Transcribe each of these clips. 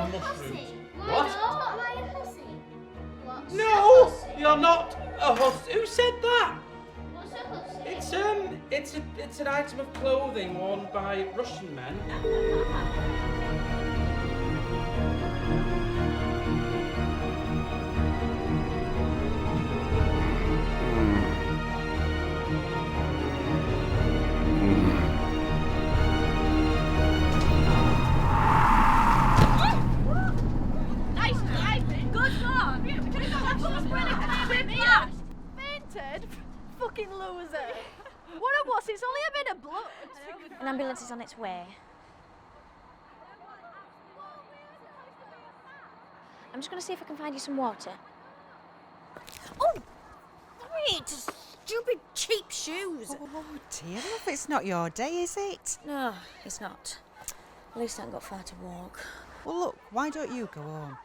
or mushrooms. Why What? not? Am I a hussy? What's No, a hussy? you're not a hussy. Who said that? What's a hussy? It's an item of clothing worn by Russian men. Nice driving. Good one. Fainted? Fucking loser. What a wuss, it's only a bit of blood. An ambulance is on its way. I'm just going to see if I can find you some water. Oh! Wait, stupid cheap shoes. Oh dear, love, it's not your day, is it? No, it's not. At least I haven't got far to walk. Well, look, why don't you go home?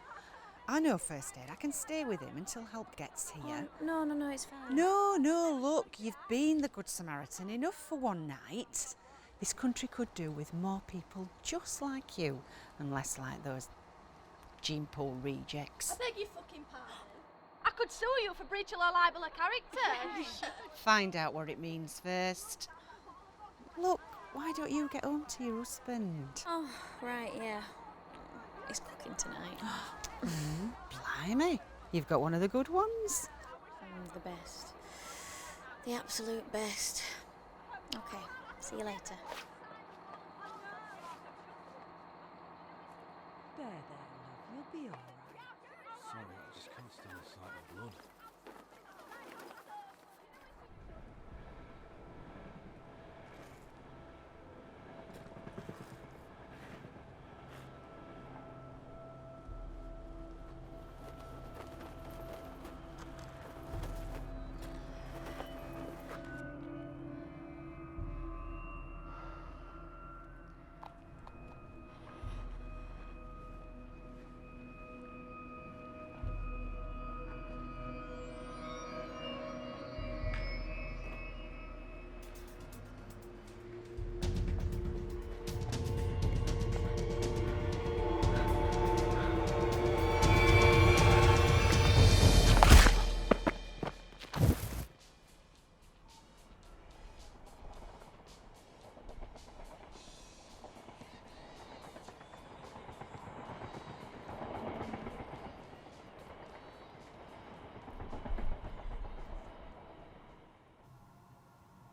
I know first aid. I can stay with him until help gets here. Oh, no, it's fine. No, look, you've been the Good Samaritan enough for one night. This country could do with more people just like you and less like those gene pool rejects. I beg your fucking pardon. I could sue you for breach of libel of character. Find out what it means first. Look, why don't you get home to your husband? Oh, right, yeah. He's cooking tonight. Blimey, you've got one of the good ones. The best. The absolute best. Okay, see you later. There, love, you'll be all right. Sorry, I just can't stand the sight of blood.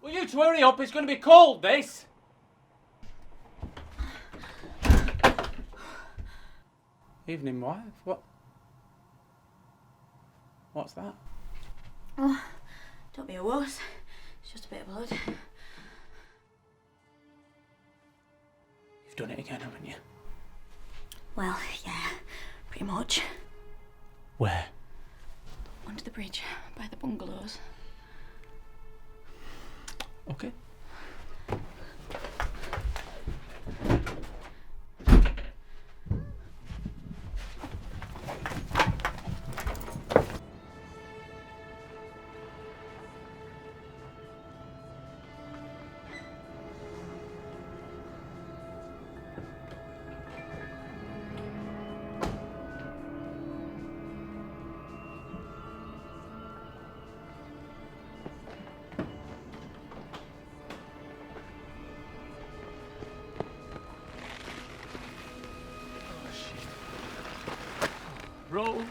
Will you two hurry up? It's going to be cold, this. Evening, wife. What's that? Oh, don't be a wuss. It's just a bit of blood. You've done it again, haven't you? Well, yeah, pretty much. Where? Under the bridge, by the bungalows. Okay. Rose.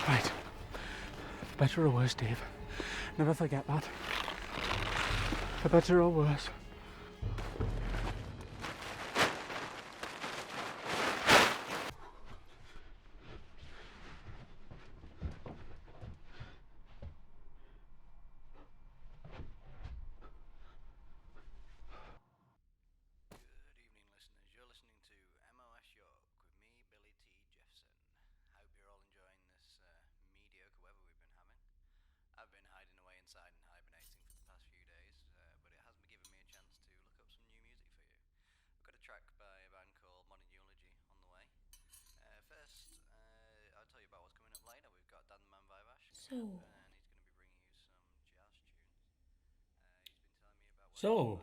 Right. For better or worse, Dave. Never forget that. For better or worse. I've been hiding away inside and hibernating for the past few days, but it has given me a chance to look up some new music for you. I've got a track by a band called Modern Eulogy on the way. First, I'll tell you about what's coming up later. We've got Dan the Man Vivash, and he's going to be bringing you some jazz tunes. He's been telling me about what he's finding them, and it is in some dark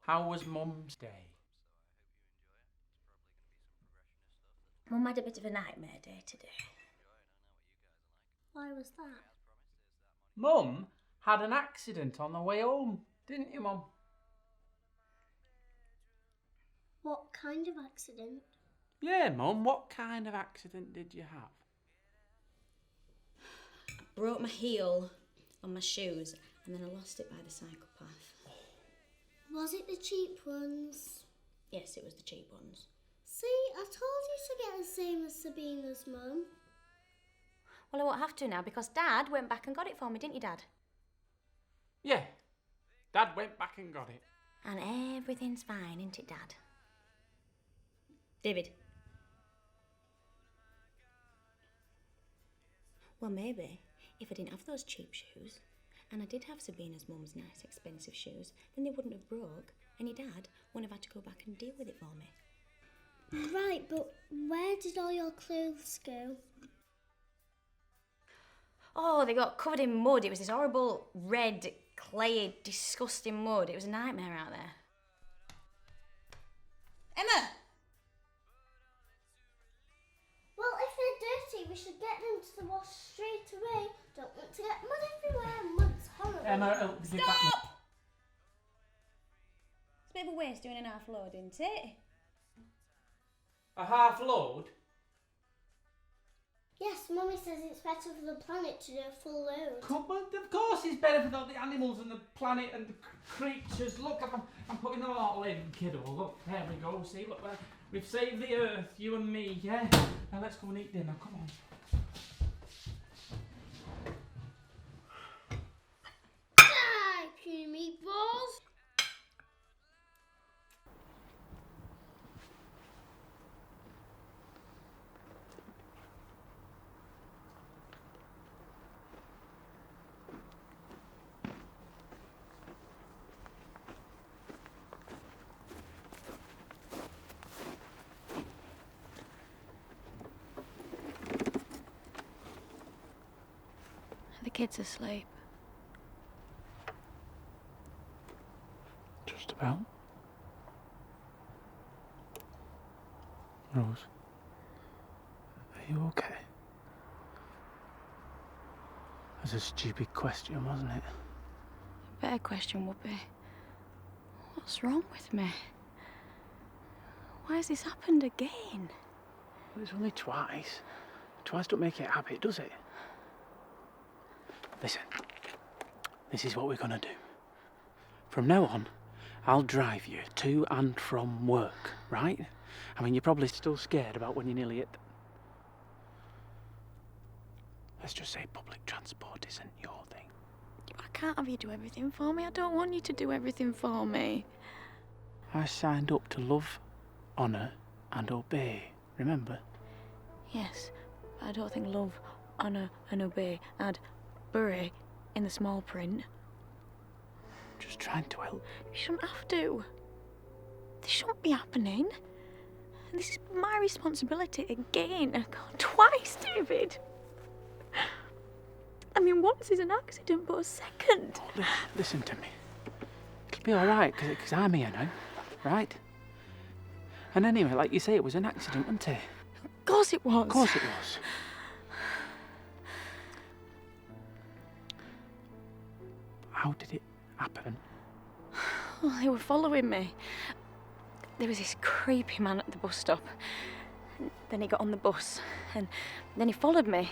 How was Mum's Day? Mum had a bit of a nightmare day today. Why was that? Mum had an accident on the way home, didn't you, Mum? What kind of accident? Yeah, Mum, what kind of accident did you have? Broke my heel on my shoes and then I lost it by the psychopath. Was it the cheap ones? Yes, it was the cheap ones. See, I told you to get the same as Sabina's mum. Well, I won't have to now because Dad went back and got it for me, didn't you, Dad? Yeah, Dad went back and got it. And everything's fine, isn't it, Dad? David? Well, maybe if I didn't have those cheap shoes and I did have Sabina's mum's nice expensive shoes, then they wouldn't have broke and your dad wouldn't have had to go back and deal with it for me. Right, but where did all your clothes go? Oh, they got covered in mud. It was this horrible red, clayey, disgusting mud. It was a nightmare out there. Emma! Well, if they're dirty, we should get them to the wash straight away. Don't want to get mud everywhere. Mud's horrible. Emma, give that me. Stop! It's a bit of a waste doing an half load, isn't it? A half load? Yes, Mummy says it's better for the planet to do a full load. Of course it's better for the animals and the planet and the creatures. Look, I'm putting them all in, kiddo. Look, there we go. See, look, we've saved the earth, you and me, yeah? Now let's go and eat dinner, come on. Ah, creamy meatballs. The kid's asleep. Just about. Rose, are you okay? That's a stupid question, wasn't it? A better question would be, what's wrong with me? Why has this happened again? Well, it's only twice. Twice don't make it a habit, does it? Listen, this is what we're gonna do. From now on, I'll drive you to and from work, right? I mean, you're probably still scared about when you're nearly hit. Let's just say public transport isn't your thing. I can't have you do everything for me. I don't want you to do everything for me. I signed up to love, honour and obey, remember? Yes, but I don't think love, honour and obey add bury in the small print. Just trying to help. You shouldn't have to. This shouldn't be happening. This is my responsibility again. God, twice, David. I mean, once is an accident, but a second. Oh, listen to me. It'll be alright, because I'm here now, right? And anyway, like you say, it was an accident, wasn't it? Of course it was. Of course it was. How did it happen? Well, they were following me. There was this creepy man at the bus stop. Then he got on the bus, and then he followed me,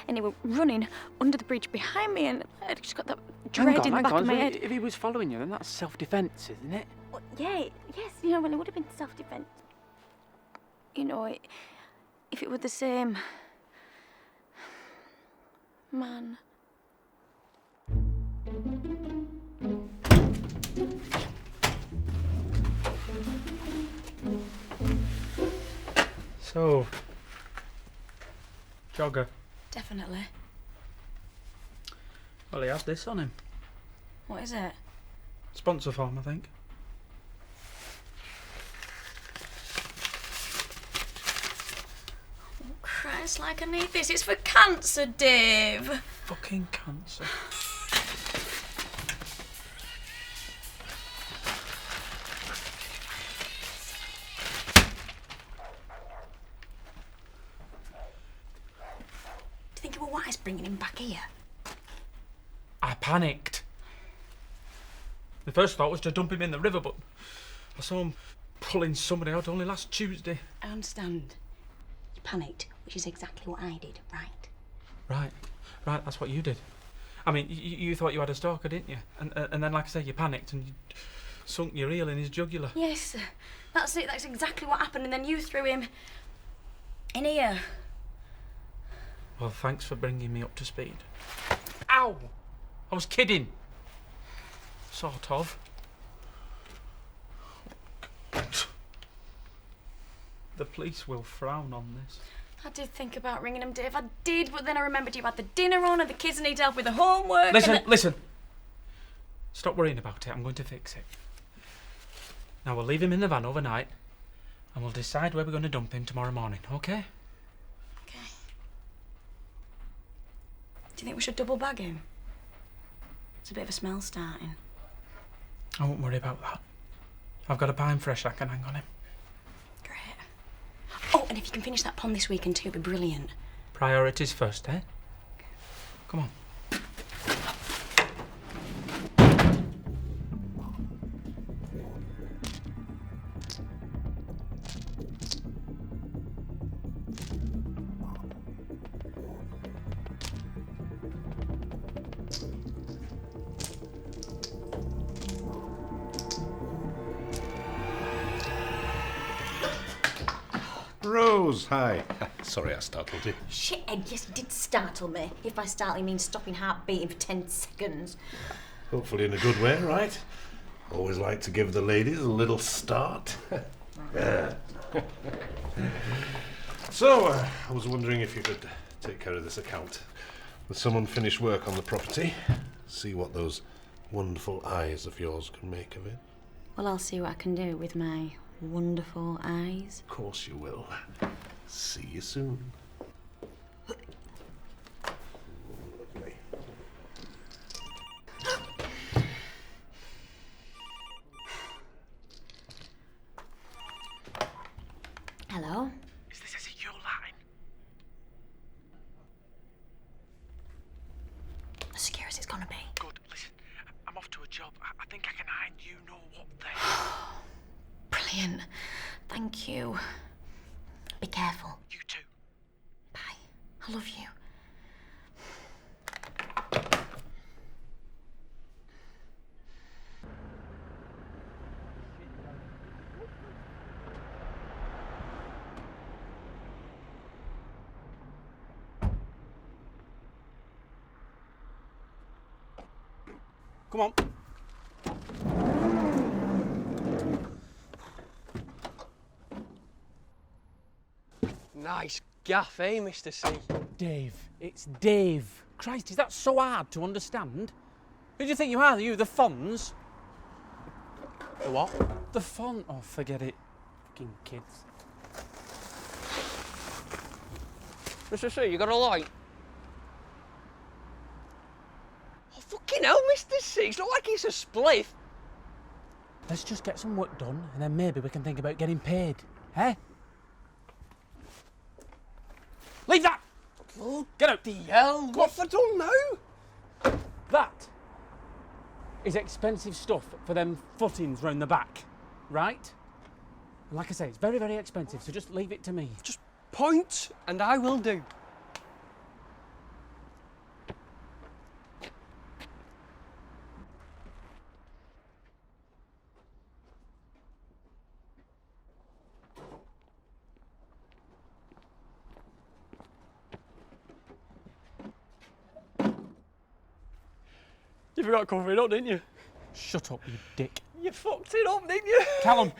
and he was running under the bridge behind me, and I just got that dread in the back of my head. If he was following you, then that's self-defence, isn't it? Well, yeah, yes, you know, well, it would have been self-defence. You know, if it were the same man. So, jogger. Definitely. Well, he has this on him. What is it? Sponsor form, I think. Oh, Christ, like I need this. It's for cancer, Dave. Fucking cancer. just bringing him back here? I panicked. The first thought was to dump him in the river, but I saw him pulling somebody out only last Tuesday. I understand. You panicked, which is exactly what I did, right? Right, that's what you did. I mean, you thought you had a stalker, didn't you? And then, like I say, you panicked and you sunk your heel in his jugular. Yes, that's it. That's exactly what happened. And then you threw him in here. Well, thanks for bringing me up to speed. Ow! I was kidding. Sort of. The police will frown on this. I did think about ringing him, Dave. I did, but then I remembered you had the dinner on and the kids need help with the homework. Listen. Stop worrying about it. I'm going to fix it. Now, we'll leave him in the van overnight and we'll decide where we're going to dump him tomorrow morning, okay? Okay. Do you think we should double bag him? It's a bit of a smell starting. I won't worry about that. I've got a pine fresh I can hang on him. Great. Oh, and if you can finish that pond this weekend too, it'd be brilliant. Priorities first, eh? Come on. Rose, hi. Sorry I startled you. Shithead, yes, it did startle me. If by startling means stopping heart beating for 10 seconds. Hopefully in a good way, right? Always like to give the ladies a little start. So, I was wondering if you could take care of this account. Will someone finish work on the property? See what those wonderful eyes of yours can make of it? Well, I'll see what I can do with my wonderful eyes. Of course you will. See you soon. Lovely. Hello? Is it your line? As secure as it's gonna be. Good. Listen, I'm off to a job. I think I can hide you know what there. Brilliant. Thank you. Be careful. You too. Bye. I love you. Come on. Nice gaff, eh, Mr. C? Dave. It's Dave. Christ, is that so hard to understand? Who do you think you are? Are you the Fonz? The what? The Font. Oh, forget it. Fucking kids. Mr. C, you got a light? Oh, fucking hell, Mr. C, it's not like it's a spliff. Let's just get some work done and then maybe we can think about getting paid. Eh? Leave that! Oh, Get out! the hell, what have I done now? That is expensive stuff for them footings round the back, right? And like I say, it's very, very expensive, so just leave it to me. Just point and I will do. You forgot to cover it up, didn't you? Shut up, you dick. You fucked it up, didn't you? Callum!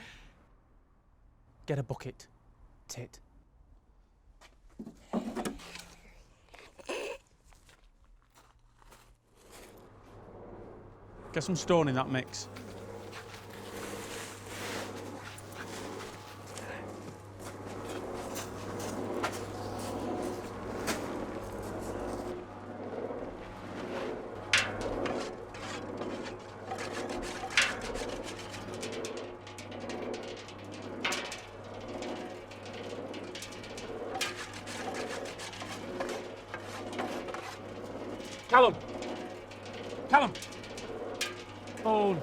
Get a bucket. Tit. Get some stone in that mix. Callum! Callum! Phone.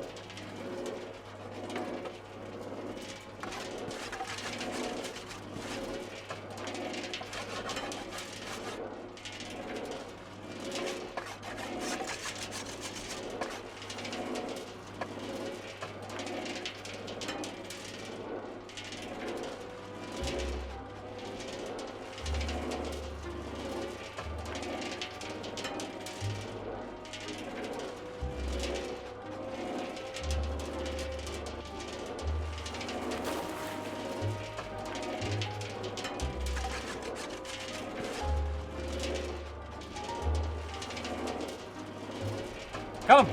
Callum!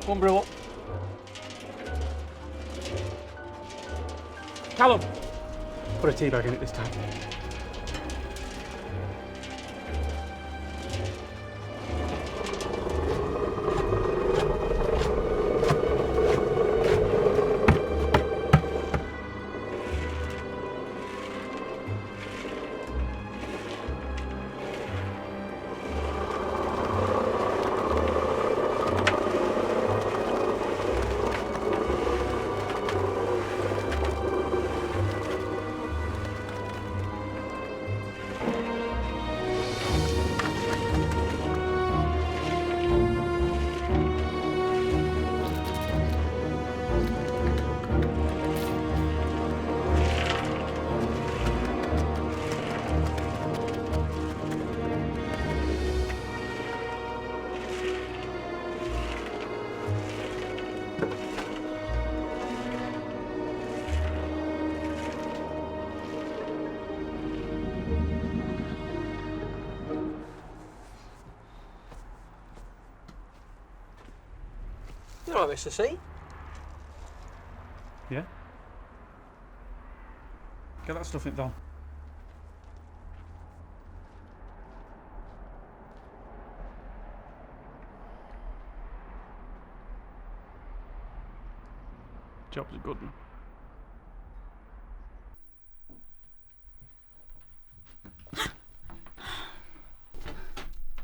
One brew up. Callum! Put a tea bag in it this time. You all right, Mr. C? Yeah? Get that stuff in, Don. Job's a good one.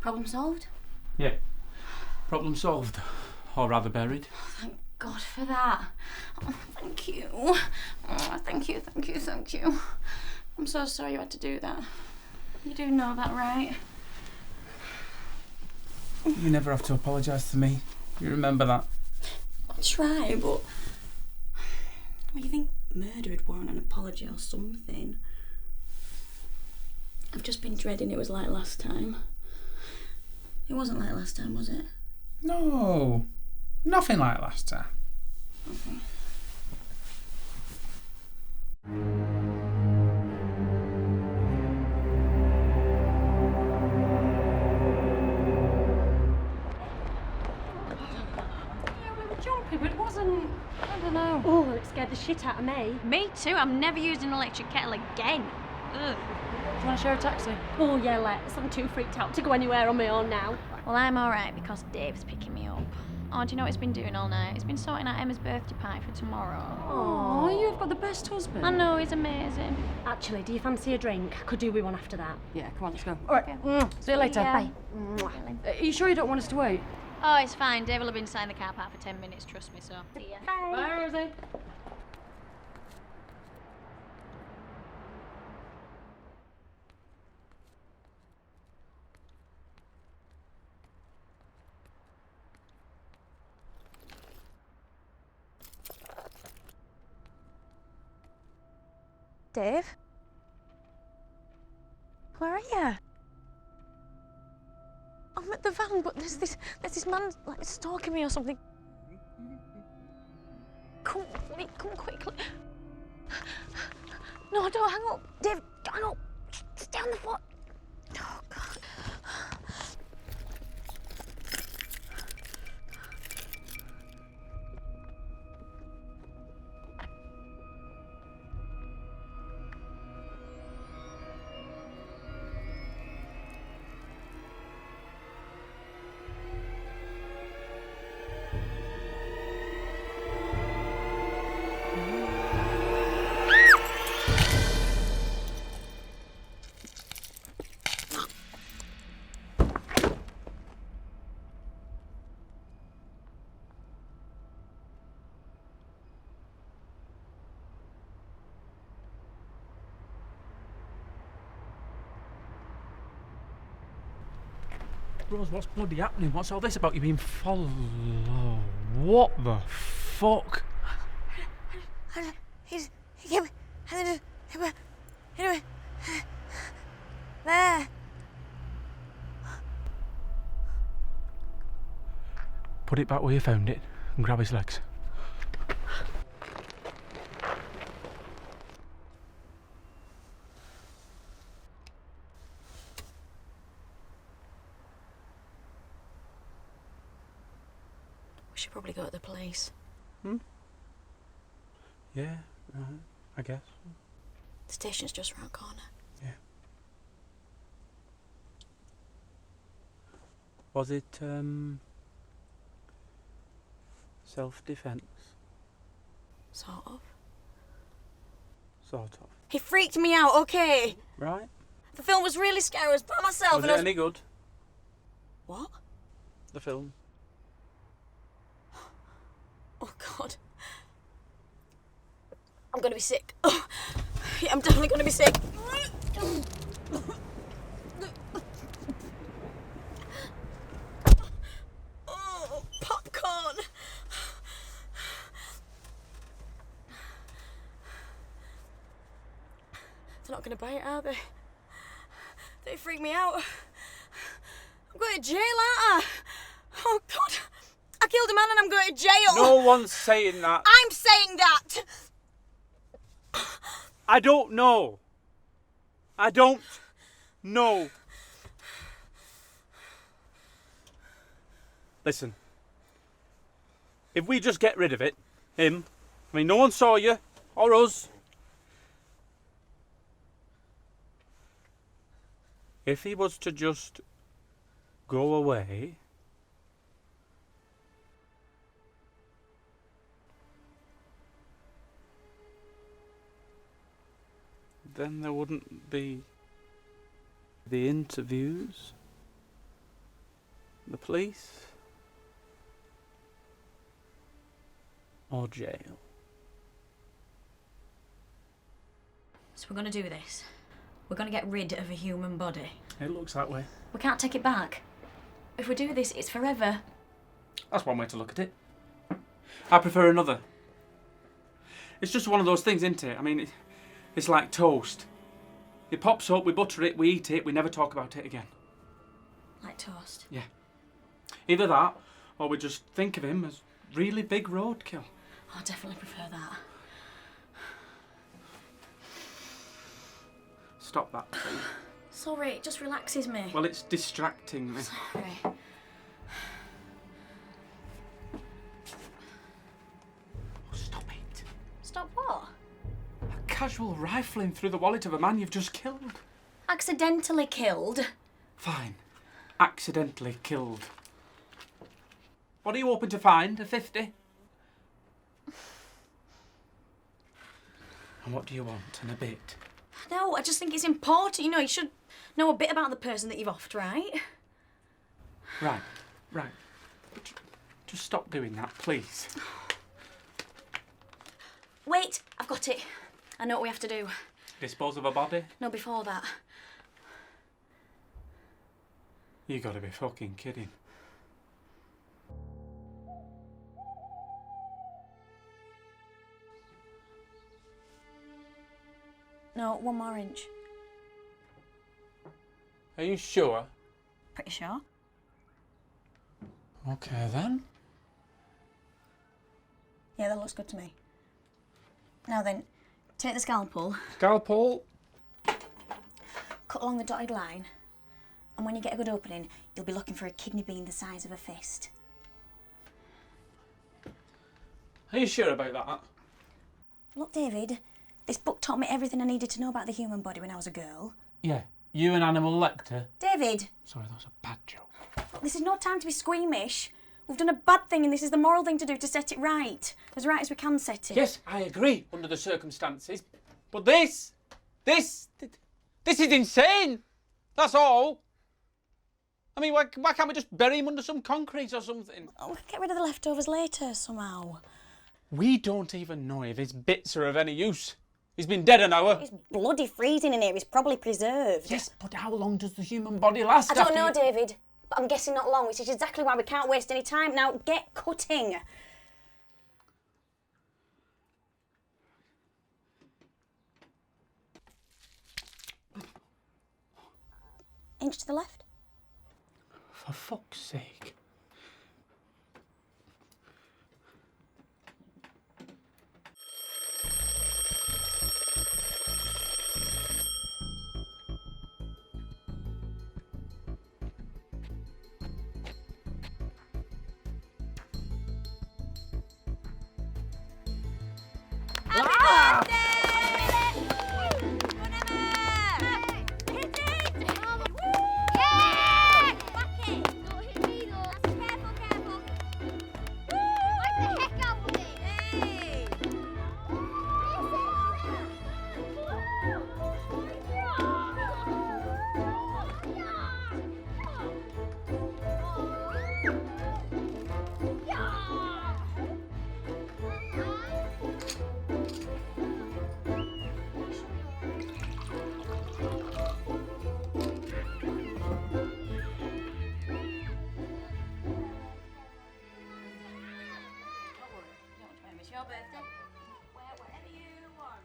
Problem solved? Yeah. Problem solved. Or rather buried. Thank God for that. Oh, thank you. Oh, thank you, thank you, thank you. I'm so sorry you had to do that. You do know that, right? You never have to apologise to me. You remember that? I'll try, but... Well, you think murder would warrant an apology or something? I've just been dreading it was like last time. It wasn't like last time, was it? No. Nothing like last time. Okay. Jumpy, but it wasn't. I don't know. Oh, it scared the shit out of me. Me too. I'm never using an electric kettle again. Ugh. Do you want to share a taxi? Oh, yeah, let's. I'm too freaked out to go anywhere on my own now. Well, I'm alright because Dave's picking me up. Oh, do you know what he's been doing all night? He's been sorting out Emma's birthday party for tomorrow. Oh, you've got the best husband. I know, he's amazing. Actually, do you fancy a drink? I could do with one after that. Yeah, come on, let's go. All right. Okay. See you later. Yeah. Bye. Are you sure you don't want us to wait? Oh, it's fine. Dave will have been inside the car park for 10 minutes, trust me, so. See ya. Bye, Rosie. Dave? Where are you? I'm at the van, but there's this man like stalking me or something. Come quickly. No, don't hang up, Dave. Don't hang up. Stay on the phone. Oh God. Rose, what's bloody happening? What's all this about you being followed? What the fuck? There. Put it back where you found it and grab his legs. We should probably go to the police. Yeah, I guess. The station's just round the corner. Yeah. Was it, self-defense? Sort of. Sort of. He freaked me out, okay? Right? The film was really scary. I was by myself Was and it I was... any good, What? the film? Oh, God. I'm gonna be sick. Oh, yeah, I'm definitely gonna be sick. Oh, popcorn. They're not gonna buy it, are they? They freak me out. I'm going to jail, aren't I? Oh, God. I killed a man and I'm going to jail. No one's saying that. I'm saying that. I don't know. I don't know. Listen. If we just get rid of it, him, I mean, no one saw you, or us. If he was to just go away, then there wouldn't be the interviews, the police, or jail. So we're going to do this. We're going to get rid of a human body. It looks that way. We can't take it back. If we do this, it's forever. That's one way to look at it. I prefer another. It's just one of those things, isn't it? I mean, it's like toast. It pops up, we butter it, we eat it, we never talk about it again. Like toast. Yeah. Either that, or we just think of him as really big roadkill. I definitely prefer that. Stop that, please. Sorry, it just relaxes me. Well, it's distracting me. Sorry. Oh, stop it. Stop what? A casual rifling through the wallet of a man you've just killed. Accidentally killed. Fine. Accidentally killed. What are you hoping to find? A 50? And what do you want in a bit? No, I just think it's important. You know, you should know a bit about the person that you've offed, right? Right. Just stop doing that, please. Wait, I've got it. I know what we have to do. Dispose of a body? No, before that. You gotta be fucking kidding. No, 1 more inch. Are you sure? Pretty sure. Okay then. Yeah, that looks good to me. Now then, take the scalpel, Scalpel. cut along the dotted line, and when you get a good opening, you'll be looking for a kidney bean the size of a fist. Are you sure about that? Look, David, this book taught me everything I needed to know about the human body when I was a girl. Yeah. You an animal lector? David! Sorry, that was a bad joke. Look, this is no time to be squeamish. We've done a bad thing and this is the moral thing to do to set it right. As right as we can set it. Yes, I agree under the circumstances. But this is insane. That's all. I mean, why can't we just bury him under some concrete or something? Oh, we can get rid of the leftovers later somehow. We don't even know if his bits are of any use. He's been dead an hour. It's bloody freezing in here. He's probably preserved. Yes, but how long does the human body last? I don't know, David. But I'm guessing not long, which is exactly why we can't waste any time. Now, get cutting. Inch to the left. For fuck's sake. It's your birthday. Wear whatever you want.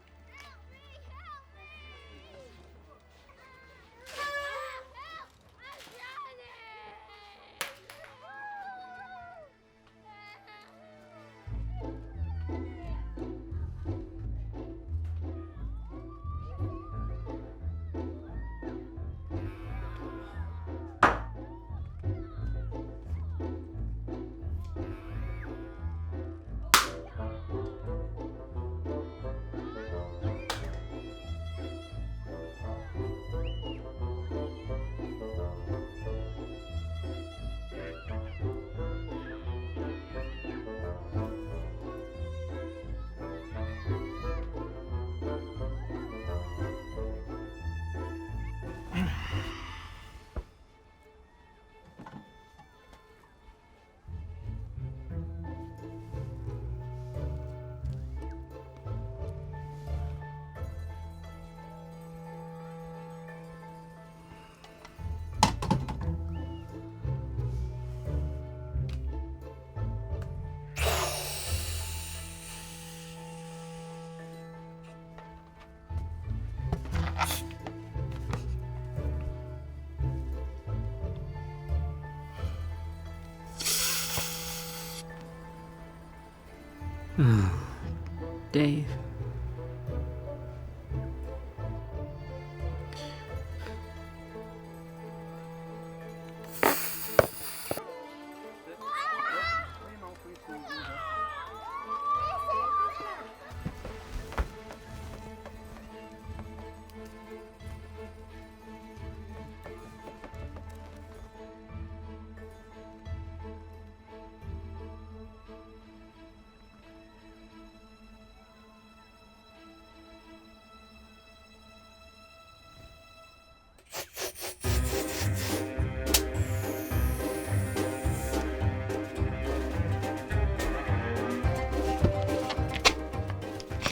Dave.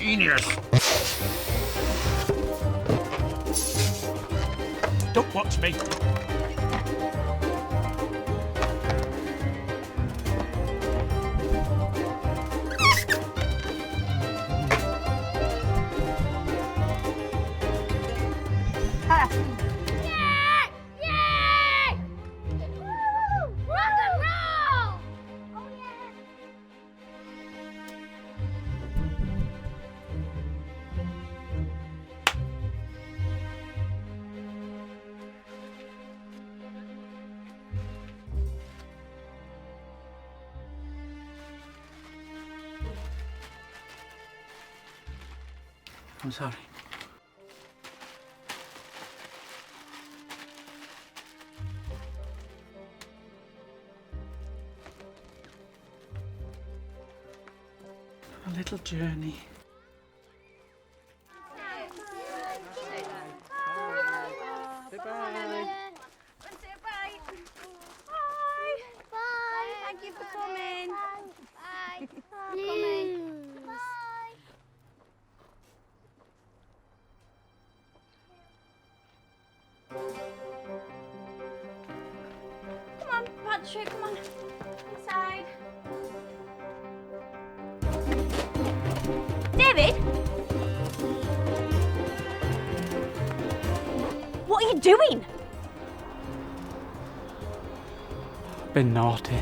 Genius! Don't watch me. I'm sorry. A little journey. Thank you for coming. Bye. Come Patrick, come on. Inside. David? What are you doing? Been naughty.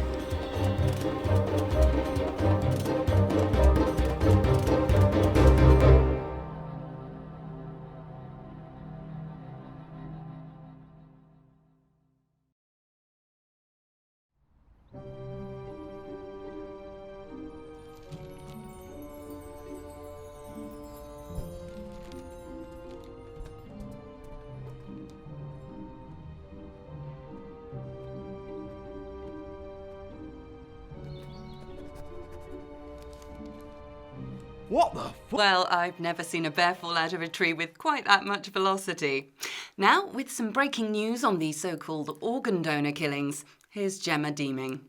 What the Well, I've never seen a bear fall out of a tree with quite that much velocity. Now, with some breaking news on the so-called organ donor killings, here's Gemma Deeming.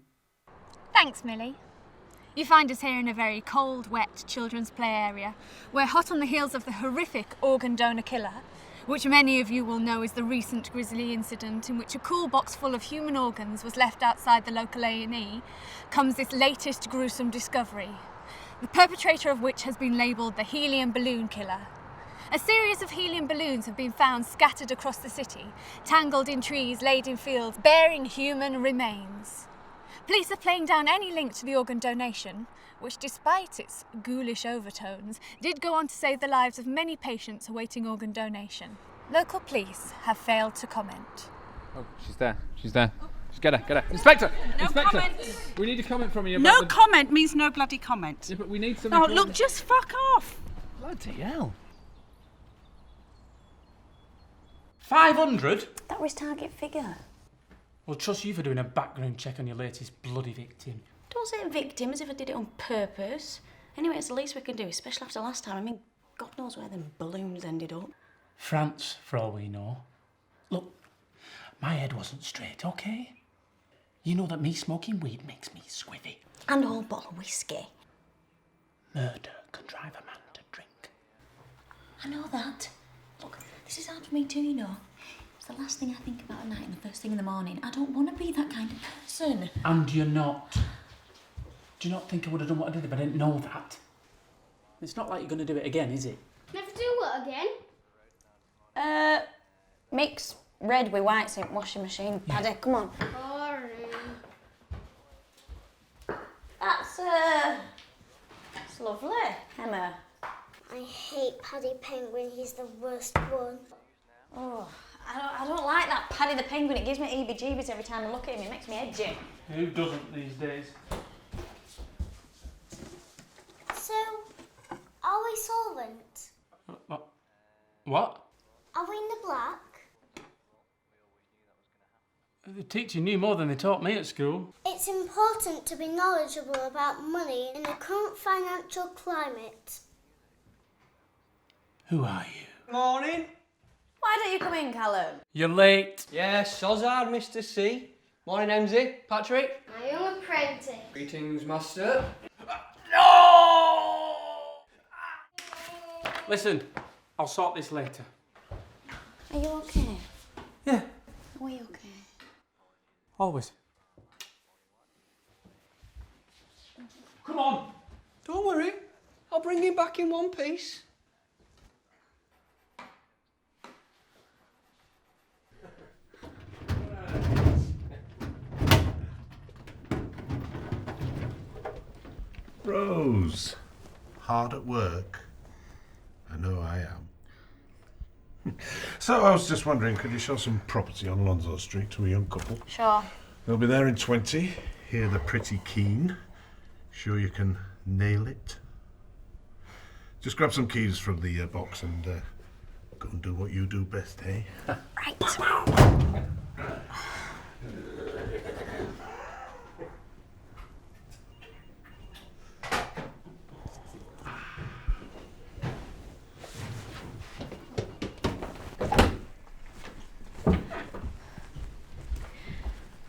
Thanks, Millie. You find us here in a very cold, wet children's play area. We're hot on the heels of the horrific organ donor killer, which many of you will know is the recent grisly incident in which a cool box full of human organs was left outside the local A&E, comes this latest gruesome discovery, the perpetrator of which has been labelled the helium balloon killer. A series of helium balloons have been found scattered across the city, tangled in trees, laid in fields, bearing human remains. Police are playing down any link to the organ donation, which, despite its ghoulish overtones, did go on to save the lives of many patients awaiting organ donation. Local police have failed to comment. Oh, she's there. She's there. Just get her. Inspector! No Inspector! comment. We need a comment from you about No comment means no bloody comment. Yeah, but we need something. Oh, look, just fuck off. Bloody hell. 500? That was target figure. Well, trust you for doing a background check on your latest bloody victim. Don't say victim as if I did it on purpose. Anyway, it's the least we can do, especially after last time. I mean, God knows where them balloons ended up. France, for all we know. Look, my head wasn't straight, okay? You know that me smoking weed makes me squiffy. And a whole bottle of whiskey. Murder can drive a man to drink. I know that. Look, this is hard for me too, you know. It's the last thing I think about at night and the first thing in the morning. I don't want to be that kind of person. And you're not. Do you not think I would have done what I did if I didn't know that? It's not like you're going to do it again, is it? Never do what again? Mix red with white so washing machine. Paddy, come on. Boring. That's lovely, Emma. I hate Paddy Penguin, he's the worst one. Oh, I don't like that Paddy the Penguin. It gives me heebie-jeebies every time I look at him. It makes me edgy. Who doesn't these days? So, are we solvent? What? Are we in the black? The teacher knew more than they taught me at school. It's important to be knowledgeable about money in the current financial climate. Who are you? Morning. Why don't you come in, Callum? You're late. Yes, Sozard, Mr. C. Morning, MZ. Patrick. My young apprentice. Greetings, Master. No! Listen, I'll sort this later. Are you okay? Yeah, Are you okay? always. Come on. Don't worry. I'll bring him back in one piece. Rose, hard at work? I know I am. So I was just wondering, could you show some property on Lonzo Street to a young couple? Sure. They'll be there in 20. Here they're pretty keen. Sure you can nail it? Just grab some keys from the box and go and do what you do best, eh? Right.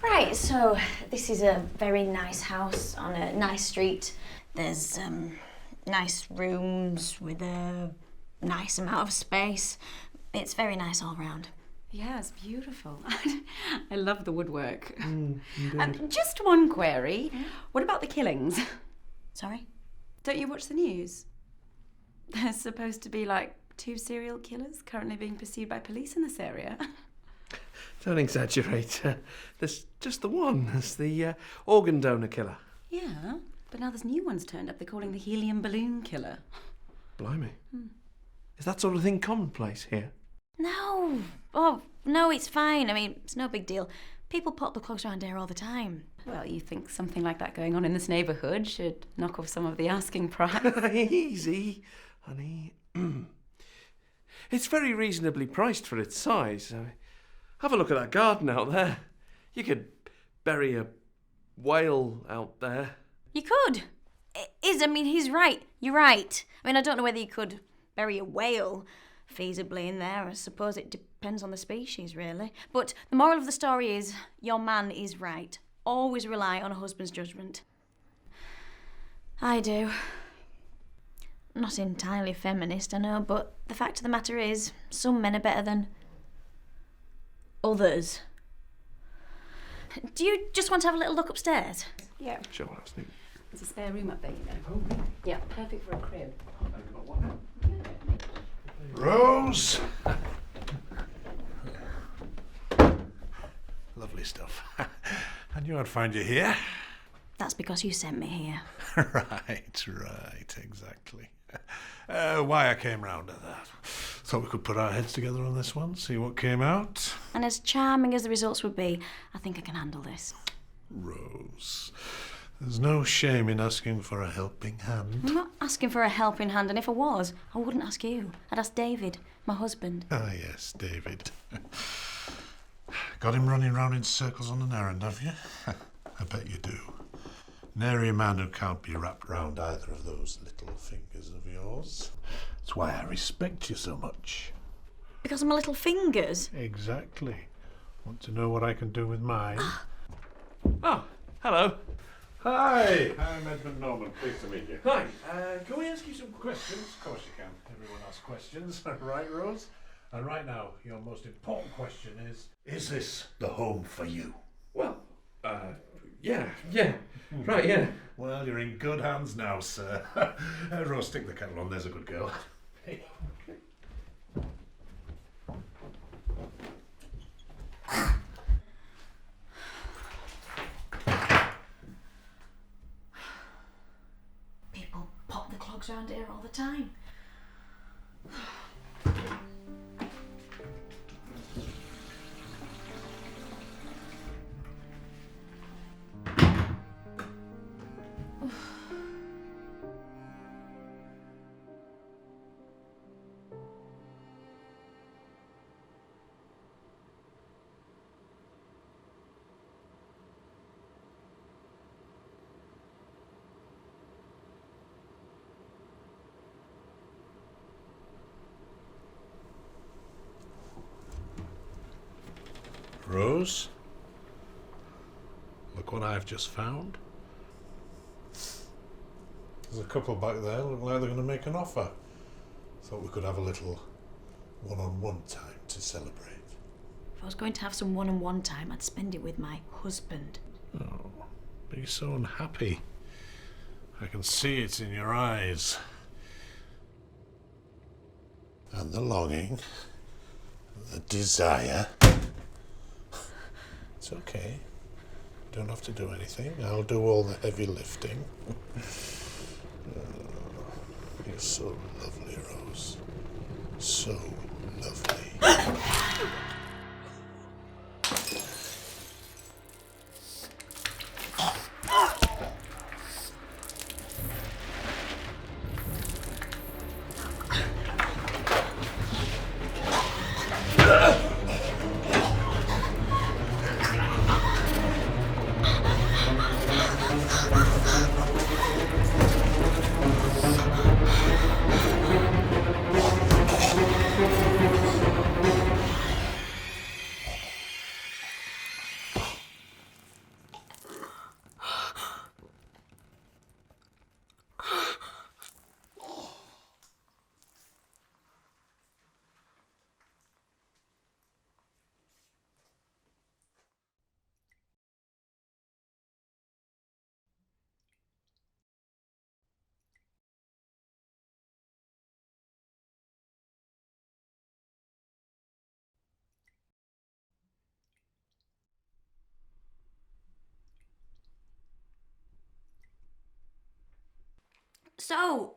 Right, so this is a very nice house on a nice street. There's nice rooms with a nice amount of space. It's very nice all round. Yeah, it's beautiful. I love the woodwork. Indeed. Just one query. What about the killings? Sorry? Don't you watch the news? There's supposed to be like 2 serial killers currently being pursued by police in this area. Don't exaggerate. There's just the one. There's the organ donor killer. Yeah, but now there's new ones turned up. They're calling the helium balloon killer. Blimey. Is that sort of thing commonplace here? No. Oh, no, it's fine. I mean, it's no big deal. People pop the clogs around here all the time. Well, you think something like that going on in this neighbourhood should knock off some of the asking price? Easy, honey. It's very reasonably priced for its size. Have a look at that garden out there. You could bury a whale out there. You could. I mean, he's right. You're right. I mean, I don't know whether you could bury a whale feasibly in there. I suppose it depends on the species, really. But the moral of the story is, your man is right. Always rely on a husband's judgment. I do. Not entirely feminist, I know, but the fact of the matter is, some men are better than others. Do you just want to have a little look upstairs? Yeah. Sure, that's neat. There's a spare room up there, you know. Yeah, perfect for a crib. Rose! Lovely stuff. I knew I'd find you here. That's because you sent me here. Right, exactly. Why I came round to that. Thought we could put our heads together on this one, see what came out. And as charming as the results would be, I think I can handle this. Rose, there's no shame in asking for a helping hand. I'm not asking for a helping hand, and if I was, I wouldn't ask you. I'd ask David, my husband. Ah, yes, David. Got him running round in circles on an errand, have you? I bet you do. Nary a man who can't be wrapped round either of those little fingers of yours. That's why I respect you so much. Because of my little fingers? Exactly. Want to know what I can do with mine? Oh, hello. Hi, I'm Edmund Norman. Pleased to meet you. Hi. Can we ask you some questions? Of course you can. Everyone asks questions, right, Rose? And right now, your most important question is this the home for you? Well, yeah. Right, yeah. Well, you're in good hands now, sir. Rose, stick the kettle on. There's a good girl. People pop the clogs around here all the time. Rose, look what I've just found. There's a couple back there, look like they're going to make an offer. Thought we could have a little one-on-one time to celebrate. If I was going to have some one-on-one time, I'd spend it with my husband. Oh, but you're so unhappy. I can see it in your eyes. And the longing, the desire. It's okay. You don't have to do anything. I'll do all the heavy lifting. You're so lovely, Rose. So lovely. So,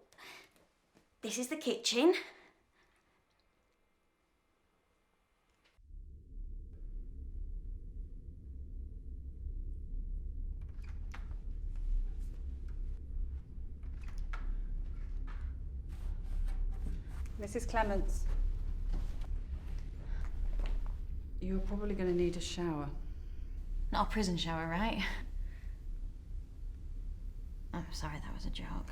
this is the kitchen. Mrs. Clements. You're probably going to need a shower. Not a prison shower, right? I'm sorry, that was a joke.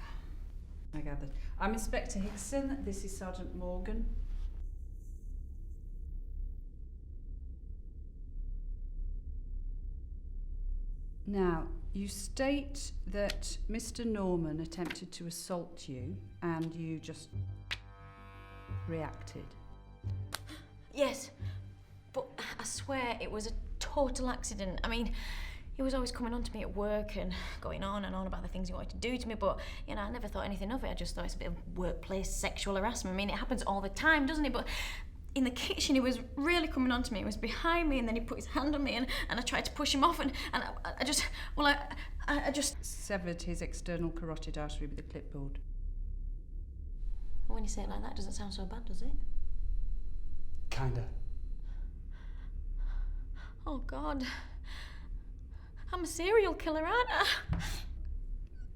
I gathered. I'm Inspector Hickson. This is Sergeant Morgan. Now, you state that Mr. Norman attempted to assault you and you just reacted. Yes, but I swear it was a total accident. I mean, he was always coming on to me at work and going on and on about the things he wanted to do to me, but, you know, I never thought anything of it. I just thought it's a bit of workplace sexual harassment. I mean, it happens all the time, doesn't it? But in the kitchen, he was really coming on to me. He was behind me, and then he put his hand on me, and I tried to push him off, and I just severed his external carotid artery with a clipboard. When you say it like that, it doesn't sound so bad, does it? Kinda. Oh, God. I'm a serial killer, aren't I?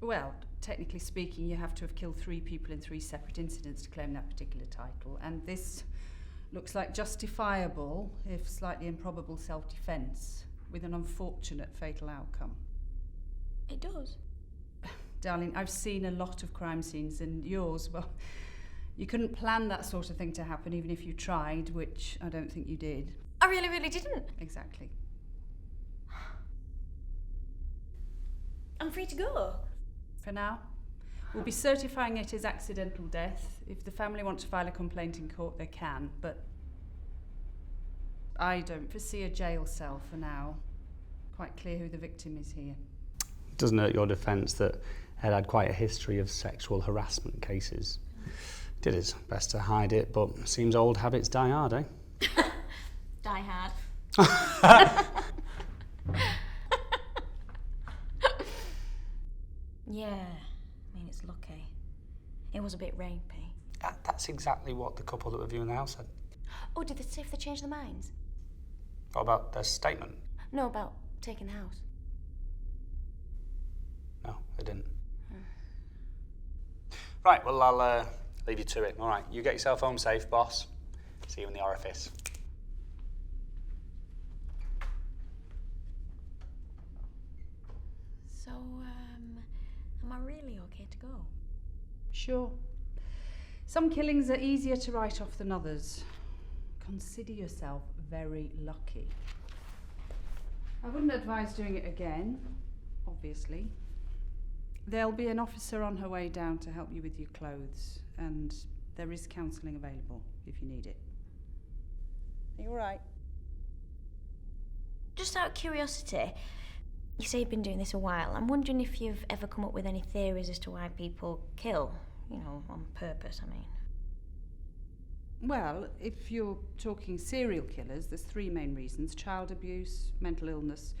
Well, technically speaking, you have to have killed 3 people in 3 separate incidents to claim that particular title, and this looks like justifiable, if slightly improbable, self-defence, with an unfortunate fatal outcome. It does. Darling, I've seen a lot of crime scenes, and yours, well, you couldn't plan that sort of thing to happen, even if you tried, which I don't think you did. I really, really didn't. Exactly. I'm free to go. For now. We'll be certifying it as accidental death. If the family want to file a complaint in court, they can, but I don't foresee a jail cell for now. Quite clear who the victim is here. It doesn't hurt your defence that Ed had quite a history of sexual harassment cases. Did his best to hide it, but seems old habits die hard, eh? Die hard. Yeah, I mean, it's lucky. It was a bit rapey. That's exactly what the couple that were viewing the house said. Oh, did they say if they changed their minds? What about their statement? No, about taking the house. No, they didn't. Right, well, I'll leave you to it. All right, you get yourself home safe, boss. See you in the orifice. So, am I really okay to go? Sure. Some killings are easier to write off than others. Consider yourself very lucky. I wouldn't advise doing it again, obviously. There'll be an officer on her way down to help you with your clothes, and there is counselling available if you need it. Are you all right? Just out of curiosity, you say you've been doing this a while. I'm wondering if you've ever come up with any theories as to why people kill, you know, on purpose, I mean. Well, if you're talking serial killers, there's 3 main reasons: child abuse, mental illness,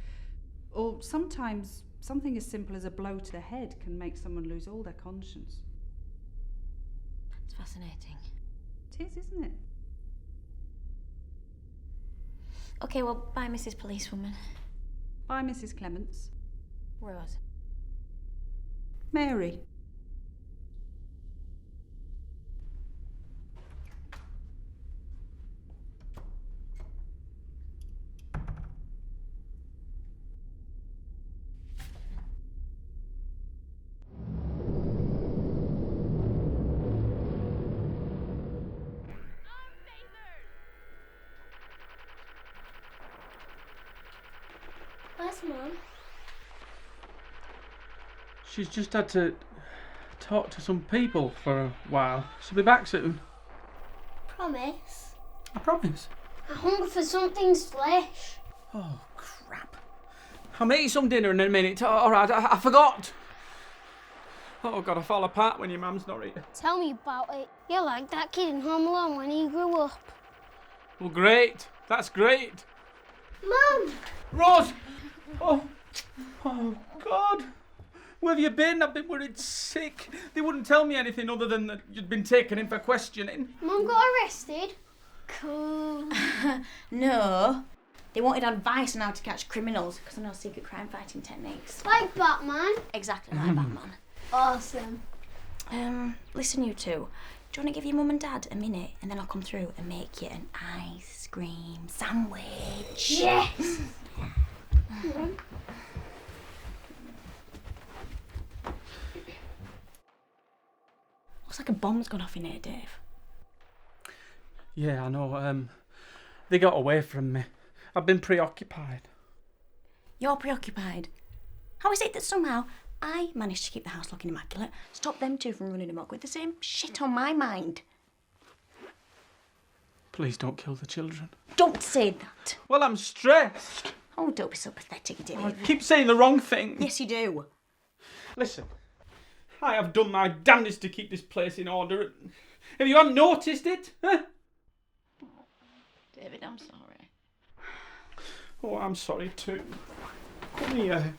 or sometimes something as simple as a blow to the head can make someone lose all their conscience. It's fascinating. It is, isn't it? Okay, well, bye, Mrs. Policewoman. Bye, Mrs. Clements. Rose. Mary. Where's Mum? She's just had to talk to some people for a while. She'll be back soon. Promise? I promise. I hunger for something's flesh. Oh, crap. I'll make you some dinner in a minute. All right, I forgot. Oh, God, I fall apart when your mum's not here. Tell me about it. You're like that kid in Home Alone when he grew up. Well, great. That's great. Mum! Rose! Oh, God. Where have you been? I've been worried sick. They wouldn't tell me anything other than that you'd been taken in for questioning. Mum got arrested? Cool. No. They wanted advice on how to catch criminals because I know secret crime fighting techniques. Like Batman? Exactly like Batman. Awesome. Listen, you two. Do you want to give your mum and dad a minute and then I'll come through and make you an ice cream sandwich? Yes! Looks like a bomb's gone off in here, Dave. Yeah, I know. They got away from me. I've been preoccupied. You're preoccupied. How is it that somehow I managed to keep the house looking immaculate, stop them two from running amok with the same shit on my mind? Please don't kill the children. Don't say that. Well, I'm stressed. Oh, don't be so pathetic, Dave. I keep saying the wrong thing. Yes, you do. Listen, I have done my damnedest to keep this place in order. Have you not noticed it? Huh? David, I'm sorry. Oh, I'm sorry too. Come here.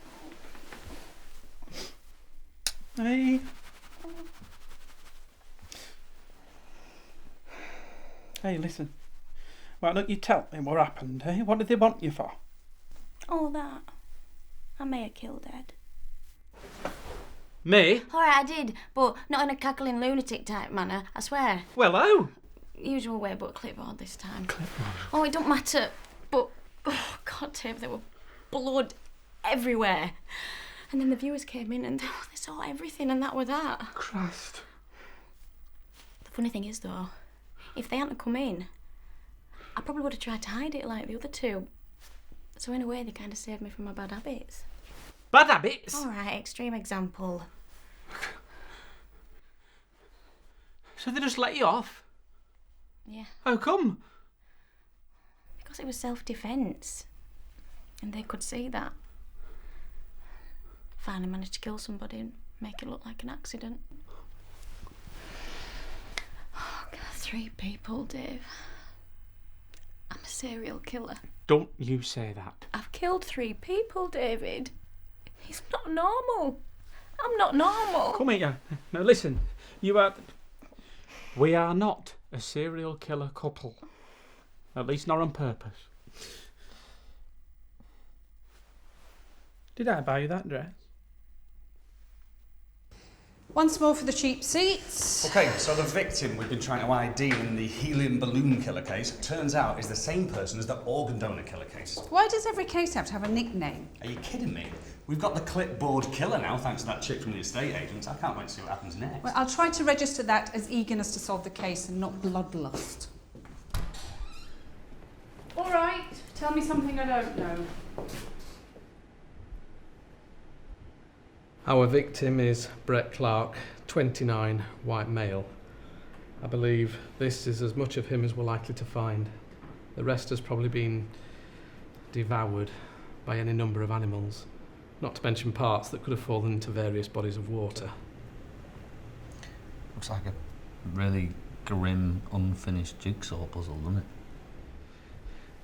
Hey. Hey, listen. Why don't you tell me what happened, eh? What did they want you for? All that. I may have killed Ed. Me? Alright, I did, but not in a cackling lunatic type manner, I swear. Well, how? Usual way, but clipboard this time. Clipboard? Oh, it don't matter, but... Oh, God, Dave, there were blood everywhere. And then the viewers came in and they saw everything and that were that. Christ. The funny thing is, though, if they hadn't come in, I probably would have tried to hide it like the other two. So in a way, they kind of saved me from my bad habits. Bad habits? Alright, extreme example. So they just let you off? Yeah. How come? Because it was self-defence. And they could see that. Finally managed to kill somebody and make it look like an accident. Oh, God, 3 people, Dave. I'm a serial killer. Don't you say that. I've killed 3 people, David. It's not normal. I'm not normal. Come here. Now listen, we are not a serial killer couple. At least not on purpose. Did I buy you that dress? Once more for the cheap seats. Okay, so the victim we've been trying to ID in the helium balloon killer case turns out is the same person as the organ donor killer case. Why does every case have to have a nickname? Are you kidding me? We've got the clipboard killer now, thanks to that chick from the estate agents. I can't wait to see what happens next. Well, I'll try to register that as eagerness to solve the case and not bloodlust. All right, tell me something I don't know. Our victim is Brett Clark, 29, white male. I believe this is as much of him as we're likely to find. The rest has probably been devoured by any number of animals, not to mention parts that could have fallen into various bodies of water. Looks like a really grim, unfinished jigsaw puzzle, doesn't it?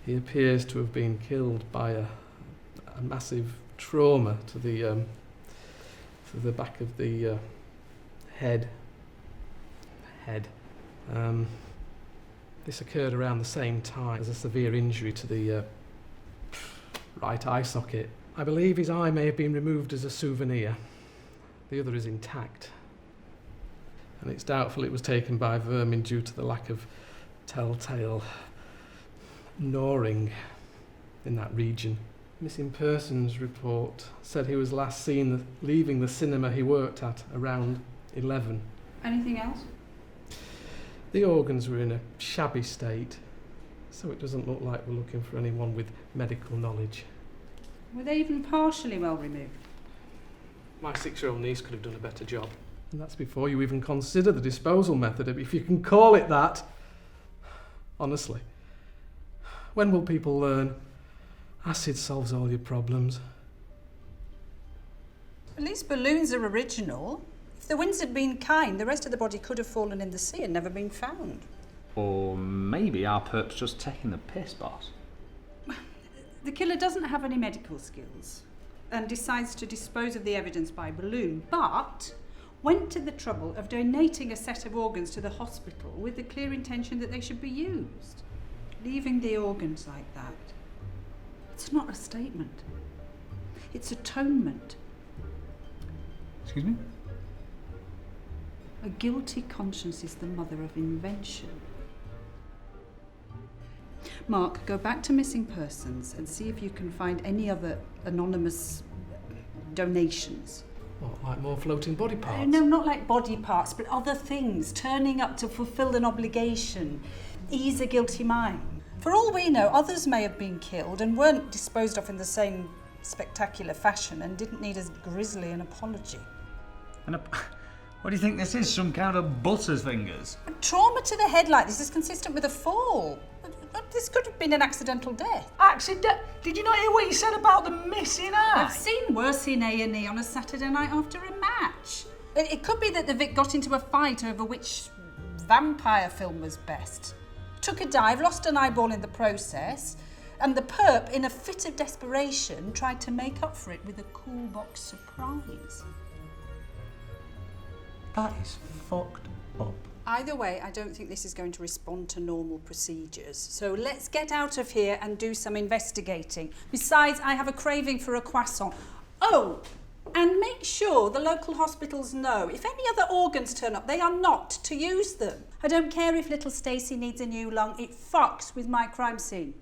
He appears to have been killed by a massive trauma to the back of the head. This occurred around the same time as a severe injury to the right eye socket. I believe his eye may have been removed as a souvenir. The other is intact. And it's doubtful it was taken by vermin due to the lack of telltale gnawing in that region. Missing persons report said he was last seen leaving the cinema he worked at around 11. Anything else? The organs were in a shabby state, so it doesn't look like we're looking for anyone with medical knowledge. Were they even partially well removed? My 6-year-old niece could have done a better job. And that's before you even consider the disposal method, if you can call it that. Honestly. When will people learn? Acid solves all your problems. At least balloons are original. If the winds had been kind, the rest of the body could have fallen in the sea and never been found. Or maybe our perp's just taking the piss, boss. The killer doesn't have any medical skills. and decides to dispose of the evidence by balloon, but went to the trouble of donating a set of organs to the hospital with the clear intention that they should be used. Leaving the organs like that, it's not a statement. It's atonement. Excuse me? A guilty conscience is the mother of invention. Mark, go back to missing persons and see if you can find any other anonymous donations. What, like more floating body parts? No, not like body parts, but other things. Turning up to fulfil an obligation. Ease a guilty mind. For all we know, others may have been killed and weren't disposed of in the same spectacular fashion and didn't need as grisly an apology. What do you think this is? Some kind of butter's fingers? Trauma to the head like this is consistent with a fall. This could have been an accidental death. Accident? Did you not hear what he said about the missing eye? I've seen worse in A&E on a Saturday night after a match. It could be that the Vic got into a fight over which vampire film was best. Took a dive, lost an eyeball in the process, and the perp, in a fit of desperation, tried to make up for it with a cool box surprise. That is fucked up. Either way, I don't think this is going to respond to normal procedures. So let's get out of here and do some investigating. Besides, I have a craving for a croissant. Oh, and make sure the local hospitals know if any other organs turn up, they are not to use them. I don't care if little Stacey needs a new lung. It fucks with my crime scene.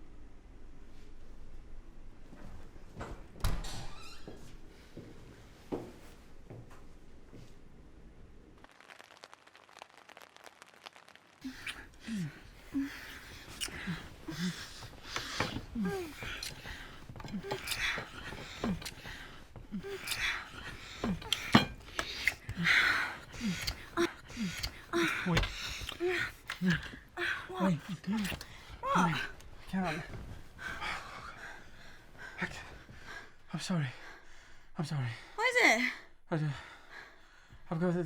Wait. What? Karen. I'm sorry. I'm sorry. What is it? I've got the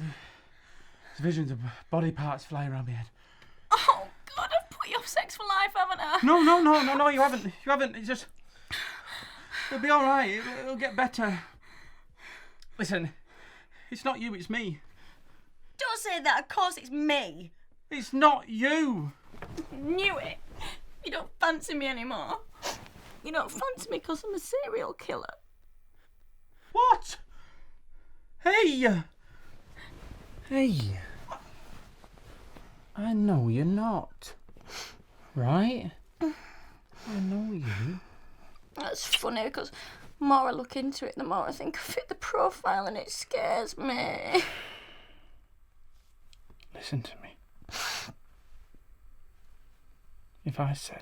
visions of body parts flying around my head. Oh, God, I've put you off sex for life, haven't I? No, you haven't. You haven't. It's just... It'll be all right. It'll get better. Listen, it's not you, it's me. Don't say that. Of course it's me. It's not you. Knew it. You don't fancy me anymore. You don't fancy me because I'm a serial killer. What? Hey! I know you're not. Right? I know you. That's funny because the more I look into it, the more I think I fit the profile and it scares me. Listen to me. If I said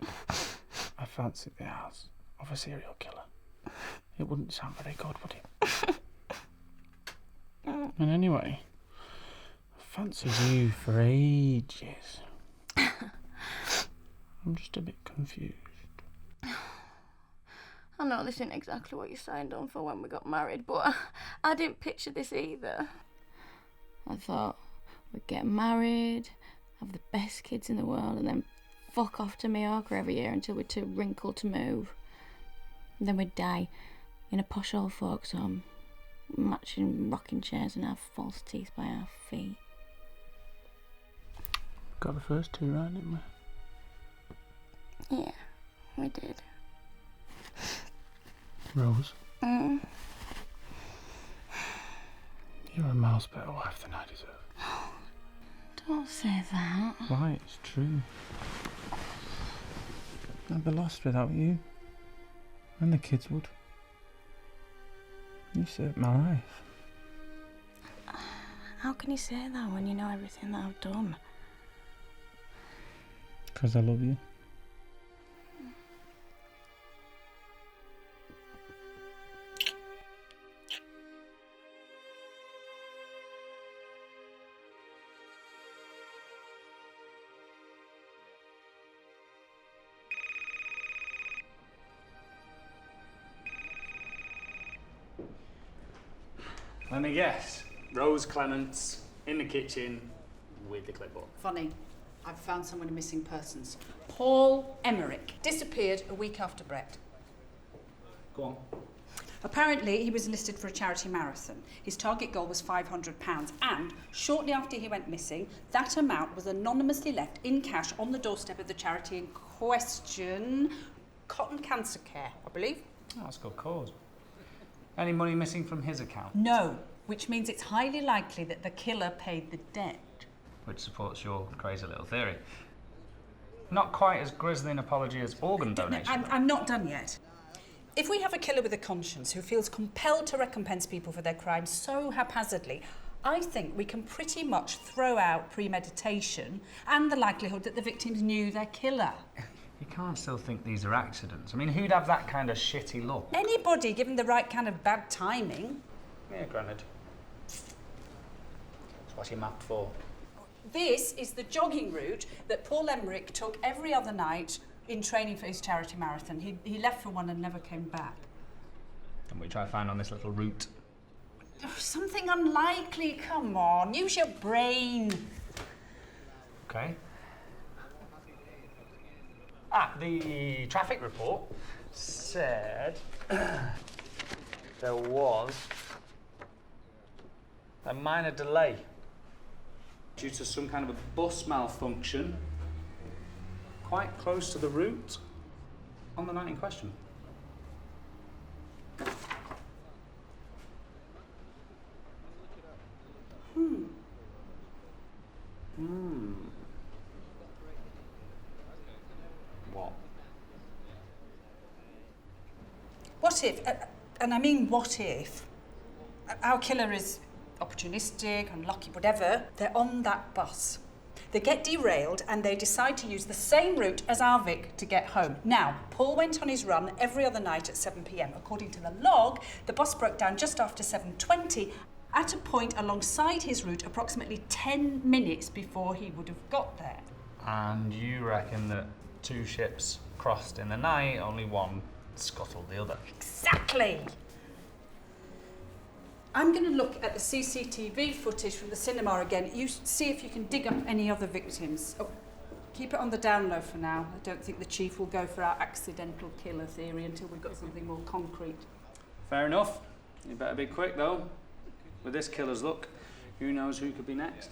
I fancied the house of a serial killer, it wouldn't sound very good, would it? And anyway, I fancied you for ages. I'm just a bit confused. I know this isn't exactly what you signed on for when we got married, but I didn't picture this either. I thought we'd get married, have the best kids in the world, and then fuck off to Mallorca every year until we're too wrinkled to move. And then we'd die in a posh old folks' home, matching rocking chairs and have false teeth by our feet. Got the first two right, didn't we? Yeah, we did. Rose, you're a miles better wife than I deserve. Don't say that. Why? It's true. I'd be lost without you. And the kids would. You saved my life. How can you say that when you know everything that I've done? Because I love you. Let me guess. Rose Clements in the kitchen with the clipboard. Funny. I've found someone in missing persons. Paul Emmerich. Disappeared a week after Brett. Go on. Apparently, he was enlisted for a charity marathon. His target goal was £500, and shortly after he went missing, that amount was anonymously left in cash on the doorstep of the charity in question, Cotton Cancer Care, I believe. Oh, that's a good cause. Any money missing from his account? No, which means it's highly likely that the killer paid the debt. Which supports your crazy little theory. Not quite as grisly an apology as organ donation. I'm not done yet. If we have a killer with a conscience who feels compelled to recompense people for their crimes so haphazardly, I think we can pretty much throw out premeditation and the likelihood that the victims knew their killer. You can't still think these are accidents. I mean, who'd have that kind of shitty luck? Anybody given the right kind of bad timing. Yeah, granted. That's what you mapped for. This is the jogging route that Paul Emmerich took every other night in training for his charity marathon. He left for one and never came back. And we try to find on this little route. Oh, something unlikely, come on, use your brain. Okay. The traffic report said there was a minor delay due to some kind of a bus malfunction quite close to the route on the night in question. What? What if, and I mean what if, our killer is opportunistic, unlucky, whatever, they're on that bus. They get derailed and they decide to use the same route as our Vic to get home. Now, Paul went on his run every other night at 7 p.m. According to the log, the bus broke down just after 7:20 at a point alongside his route approximately 10 minutes before he would have got there. And you reckon that two ships crossed in the night, only one scuttled the other? Exactly! I'm going to look at the CCTV footage from the cinema again. You see if you can dig up any other victims. Oh, keep it on the down low for now. I don't think the chief will go for our accidental killer theory until we've got something more concrete. Fair enough. You better be quick, though. With this killer's luck, who knows who could be next?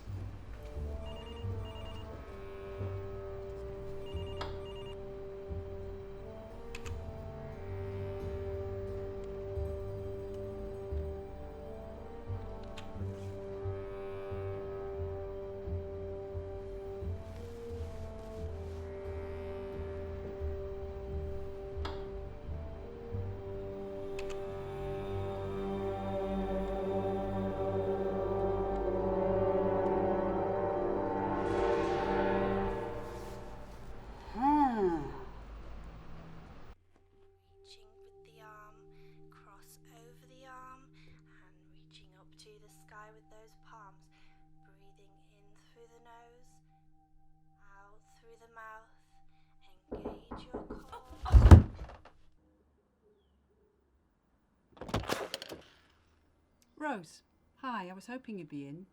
Rose, hi, I was hoping you'd be in.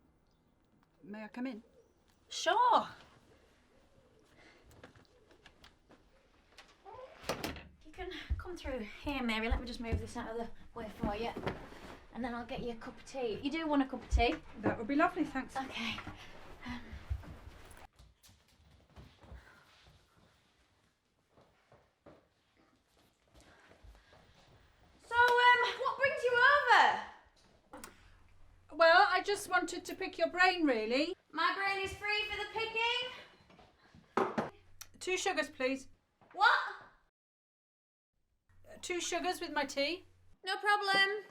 May I come in? Sure. You can come through here, Mary. Let me just move this out of the way for you. And then I'll get you a cup of tea. You do want a cup of tea? That would be lovely, thanks. Okay. What brings you over? Well, I just wanted to pick your brain, really. My brain is free for the picking. 2 sugars, please. What? 2 sugars with my tea. No problem.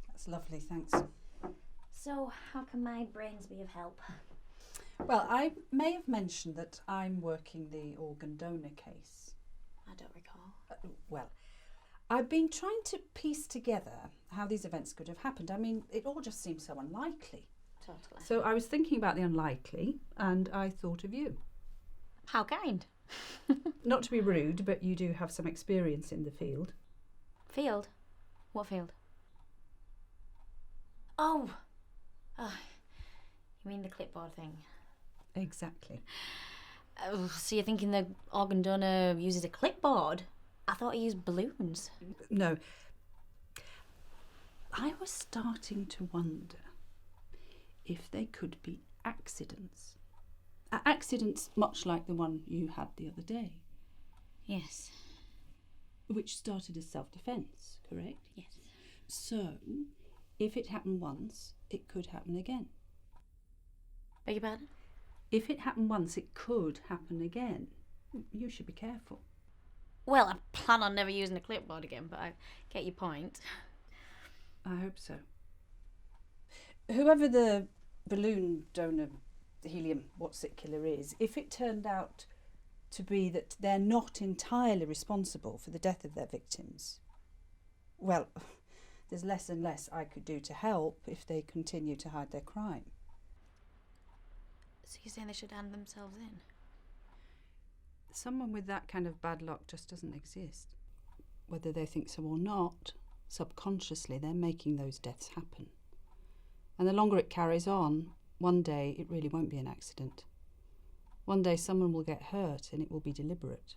That's lovely, thanks. So, how can my brains be of help? Well, I may have mentioned that I'm working the organ donor case. I don't recall. Well, I've been trying to piece together how these events could have happened. I mean, it all just seems so unlikely. Totally. So I was thinking about the unlikely, and I thought of you. How kind. Not to be rude, but you do have some experience in the field. Field? What field? Oh, you mean the clipboard thing? Exactly. So you're thinking the organ donor uses a clipboard? I thought he used balloons. No. I was starting to wonder if they could be accidents. Accidents much like the one you had the other day. Yes. Which started as self-defence, correct? Yes. So, if it happened once, it could happen again. Beg your pardon? If it happened once, it could happen again. You should be careful. Well, I plan on never using a clipboard again, but I get your point. I hope so. Whoever the balloon donor, helium what's-it killer is, if it turned out to be that they're not entirely responsible for the death of their victims, well, there's less and less I could do to help if they continue to hide their crime. So you're saying they should hand themselves in? Someone with that kind of bad luck just doesn't exist. Whether they think so or not, subconsciously they're making those deaths happen. And the longer it carries on, one day it really won't be an accident. One day someone will get hurt and it will be deliberate.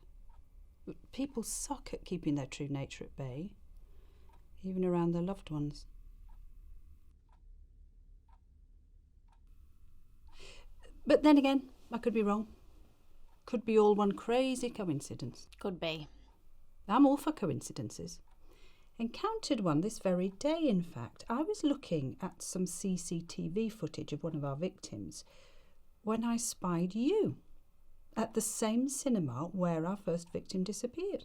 People suck at keeping their true nature at bay, even around their loved ones. But then again, I could be wrong. Could be all one crazy coincidence. Could be. I'm all for coincidences. Encountered one this very day, in fact. I was looking at some CCTV footage of one of our victims when I spied you at the same cinema where our first victim disappeared.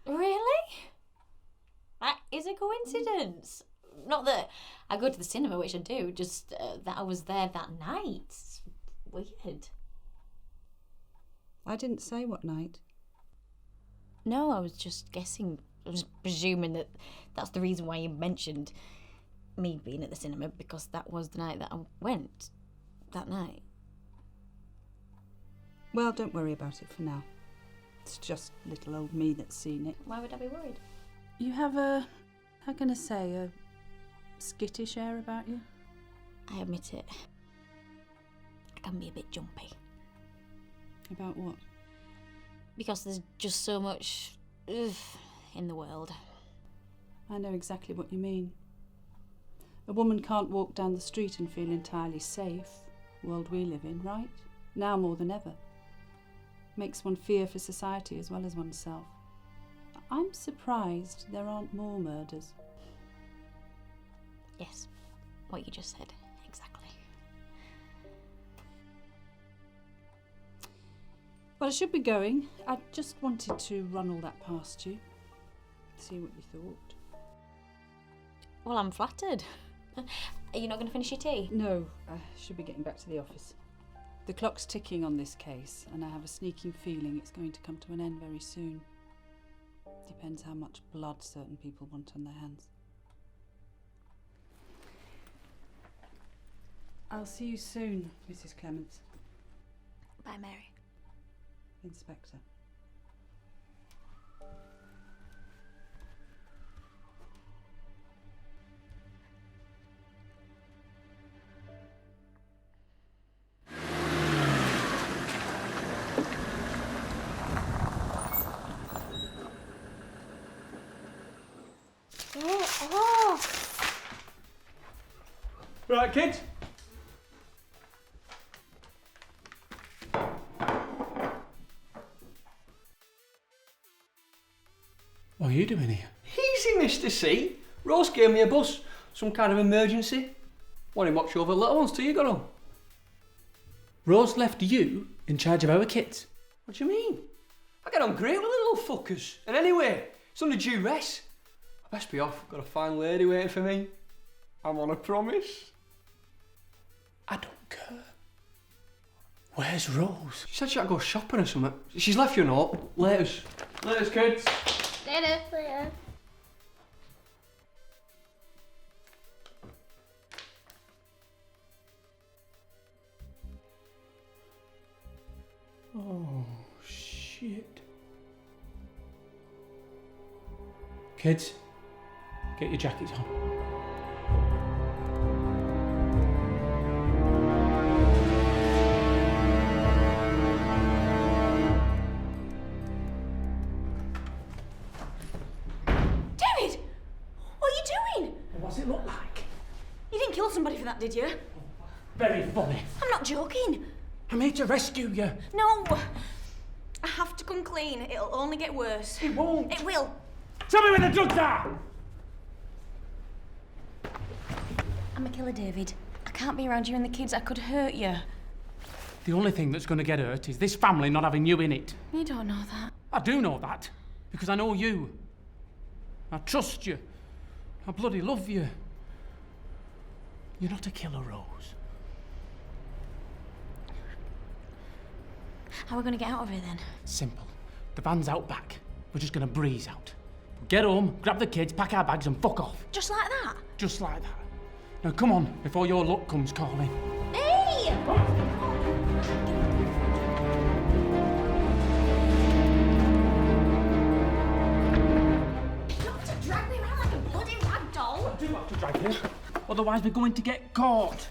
Really? That is a coincidence. Not that I go to the cinema, which I do, just that I was there that night. It's weird. I didn't say what night. No, I was just guessing. I was presuming that that's the reason why you mentioned me being at the cinema, because that was the night that I went. That night. Well, don't worry about it for now. It's just little old me that's seen it. Why would I be worried? You have a, how can I say, a skittish air about you? I admit it. I can be a bit jumpy. About what? Because there's just so much in the world. I know exactly what you mean. A woman can't walk down the street and feel entirely safe. World we live in, right? Now more than ever. Makes one fear for society as well as oneself. I'm surprised there aren't more murders. Yes, what you just said, exactly. Well, I should be going. I just wanted to run all that past you. See what you thought. Well, I'm flattered. Are you not going to finish your tea? No, I should be getting back to the office. The clock's ticking on this case, and I have a sneaking feeling it's going to come to an end very soon. Depends how much blood certain people want on their hands. I'll see you soon, Mrs. Clements. Bye, Mary. Inspector. Right, kids. What are you doing here? Easy, Mr. C. Rose gave me a bus. Some kind of emergency. Want to watch over the little ones till you got home. Rose left you in charge of our kids. What do you mean? I get on great with the little fuckers. And anyway, it's under duress. I best be off. Got a fine lady waiting for me. I'm on a promise. I don't care. Where's Rose? She said she had to go shopping or something. She's left you a note. Laters. Laters, kids. Later. Later. Oh, shit. Kids, get your jackets on. that, did you? Very funny. I'm not joking. I'm here to rescue you. No. I have to come clean. It'll only get worse. It won't. It will. Tell me where the drugs are! I'm a killer, David. I can't be around you and the kids. I could hurt you. The only thing that's going to get hurt is this family not having you in it. You don't know that. I do know that, because I know you. I trust you. I bloody love you. You're not a killer, Rose. How are we going to get out of here then? Simple. The van's out back. We're just going to breeze out. Get home, grab the kids, pack our bags and fuck off. Just like that? Just like that. Now come on, before your luck comes calling. Hey! You don't have to drag me around like a bloody rag doll. I do have to drag you. Otherwise we're going to get caught.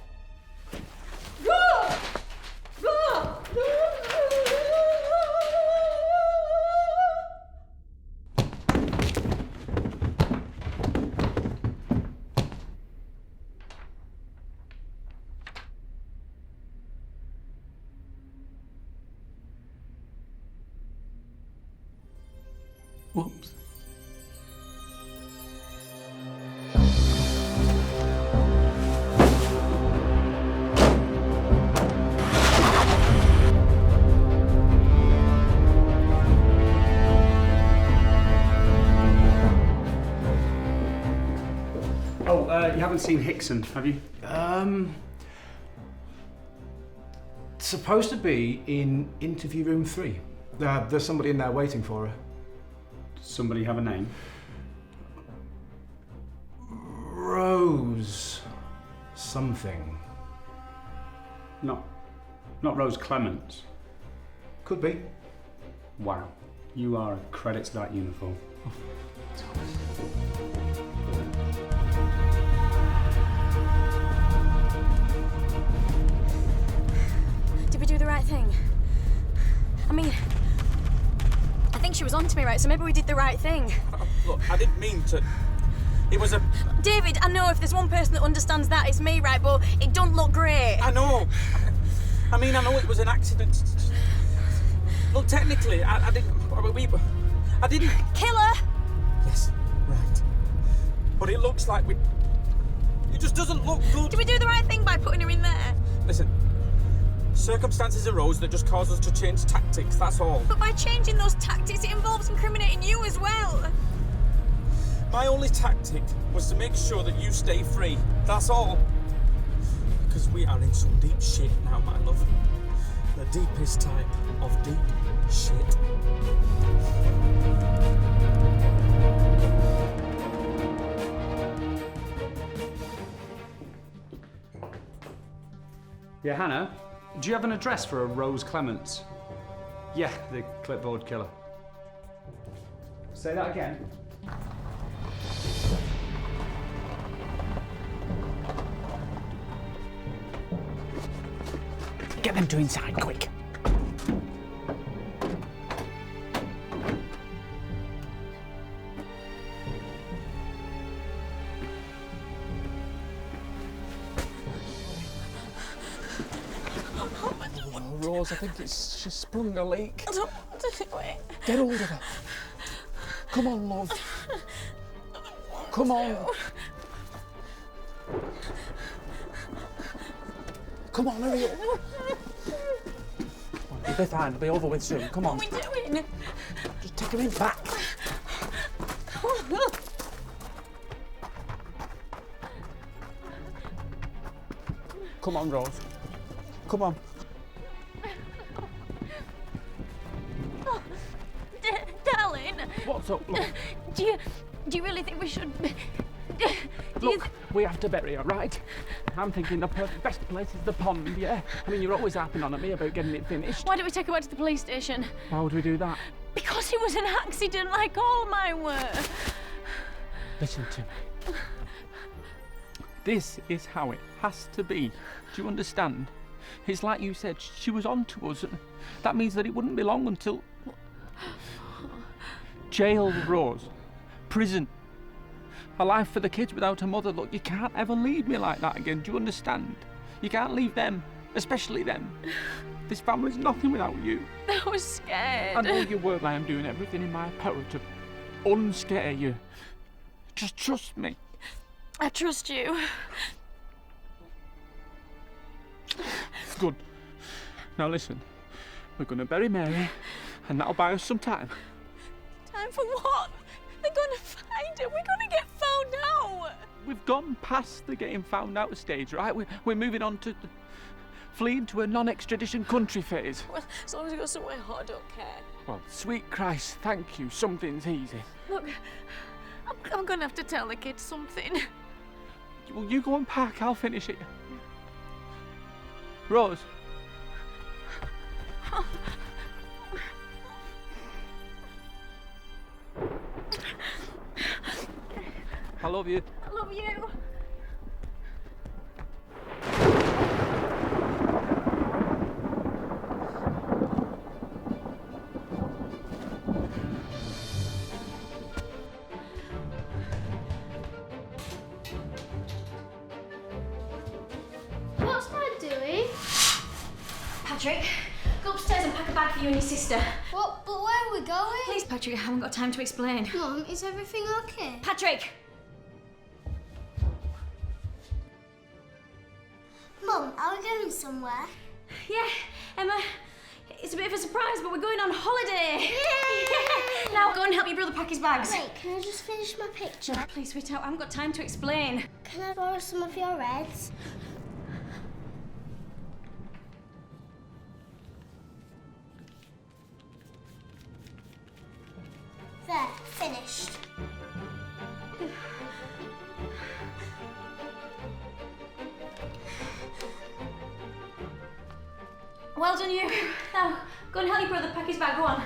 Whoops. You haven't seen Hickson, have you? Supposed to be in interview room 3. There's somebody in there waiting for her. Somebody have a name? Rose something. Not Rose Clements. Could be. Wow, you are a credit to that uniform. Did we do the right thing? I mean, I think she was on to me, right? So maybe we did the right thing. Look, I didn't mean to. It was a... David, I know if there's one person that understands that, it's me, right? But it don't look great. I know. I mean, I know it was an accident. Look, technically, I didn't... I didn't... Kill her? Yes, right. But it looks like we... It just doesn't look good. Did we do the right thing by putting her in there? Listen, circumstances arose that just caused us to change tactics, that's all. But by changing those tactics, it involves incriminating you as well. My only tactic was to make sure that you stay free, that's all. Because we are in some deep shit now, my love. The deepest type of deep shit. Yeah, Hannah, do you have an address for a Rose Clements? Yeah, the clipboard killer. Say that again. Get them two inside, quick. Rose, I think she's sprung a leak. I don't want to do it. Get hold of her. Come on, love. Come on. Come on, hurry up. You'll be fine. It'll be over with soon. Come on. What are we doing? Just take her in back. Come on, Rose. Come on. Darling. What's up, look? Do you really think we should... Look, we have to bury her, right? I'm thinking the best place is the pond, yeah? I mean, you're always harping on at me about getting it finished. Why don't we take her back to the police station? Why would we do that? Because it was an accident like all mine were. Listen to me. This is how it has to be. Do you understand? It's like you said, she was on to us. That means that it wouldn't be long until... Jail, Rose. Prison. a life for the kids without a mother. Look, you can't ever leave me like that again. Do you understand? You can't leave them, especially them. This family's nothing without you. I was scared. I know you were, but I am doing everything in my power to unscare you. Just trust me. I trust you. Good. Now listen, we're going to bury Mary, and that'll buy us some time. Time for what? They're gonna find her. We're gonna get found out. We've gone past the getting found out stage, right? We're moving on to fleeing to a non-extradition country phase. Well, as long as we go somewhere hot, I don't care. Well, sweet Christ, thank you. Something's easy. Look, I'm gonna have to tell the kids something. Well, you go and park. I'll finish it. Rose. I love you. I love you. What's Dad doing? Patrick, go upstairs and pack a bag for you and your sister. What? But where are we going? Please, Patrick, I haven't got time to explain. Mum, is everything okay? Patrick! Mum, are we going somewhere? Yeah, Emma, it's a bit of a surprise, but we're going on holiday. Yay! Now go and help your brother pack his bags. Wait, can I just finish my picture? No, please, sweetheart, I haven't got time to explain. Can I borrow some of your reds? There, finished. Well done, you. Now, go and help your brother pack his bag. Go on.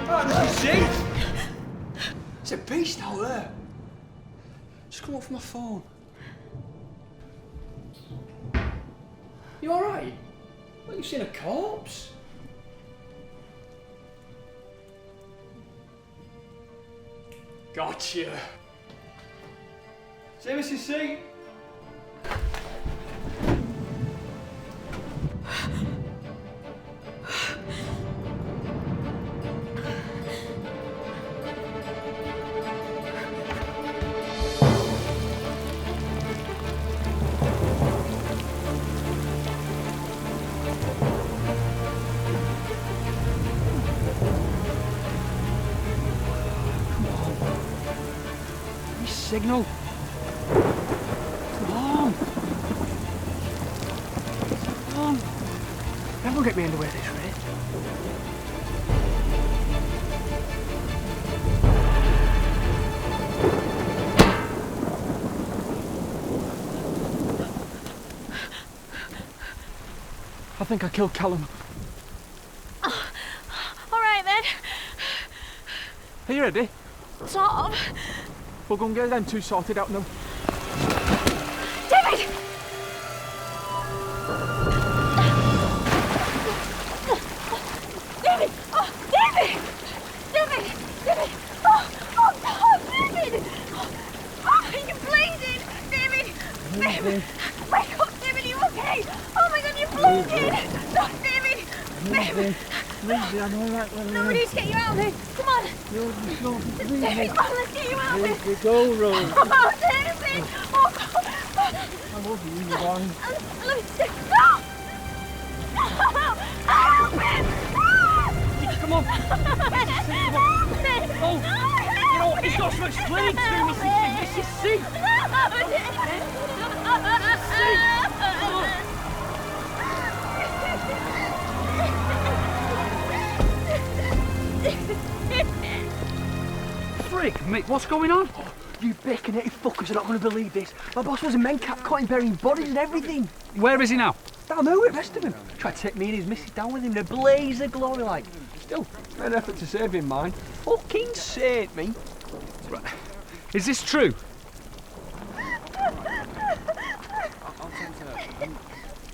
Oh, see? It's a beast out there. Just come off my phone. You all right? Well, you've seen a corpse. Gotcha. See, Mrs. C? Signal. Come on. Come on. That won't get me anywhere this rate. I think I killed Callum. Oh, all right then. Are you ready? Sort of. We'll go and get them two sorted out now. David! David! Oh, David! David! David! Oh God, David! Oh, you're bleeding! David! David! Wake up, David, are you okay? Oh my God, you're bleeding! No, David! David! Lindsay, I'm all right. No, we need to get you out of here. Come on! David, come on, let's get you out of here. Here we go, Rose. Oh, David! Oh, God! I love you, you darling. Let me see. No! Help him! Come on. Oh, you know what? He's got so much explaining to do, Mrs. C. Frick, mate, what's going on? Oh, you baconated fuckers are not going to believe this. My boss was a men cap cutting, burying bodies and everything. Where is he now? Down there with the rest of him. Tried to take me and his missus down with him in a blaze of glory like. Still, made an effort to save him, mine. Fucking saved me. Right. Is this true?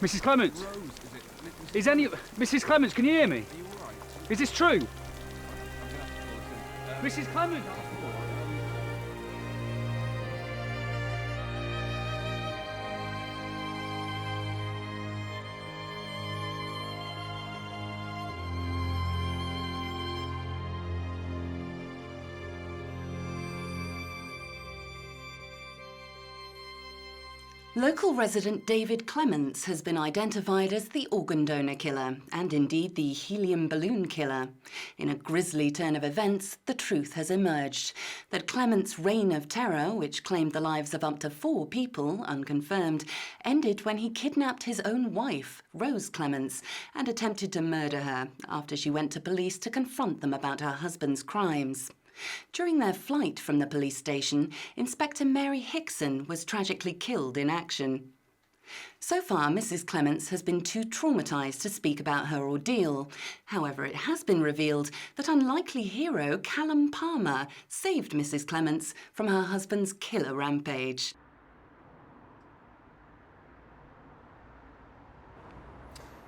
Mrs. Clements? Is any... Mrs. Clements, can you hear me? Is this true? Mrs. Clements? Local resident David Clements has been identified as the organ donor killer, and indeed the helium balloon killer. In a grisly turn of events, the truth has emerged that Clements' reign of terror, which claimed the lives of up to 4 people, unconfirmed, ended when he kidnapped his own wife, Rose Clements, and attempted to murder her after she went to police to confront them about her husband's crimes. During their flight from the police station, Inspector Mary Hickson was tragically killed in action. So far, Mrs. Clements has been too traumatised to speak about her ordeal. However, it has been revealed that unlikely hero Callum Palmer saved Mrs. Clements from her husband's killer rampage.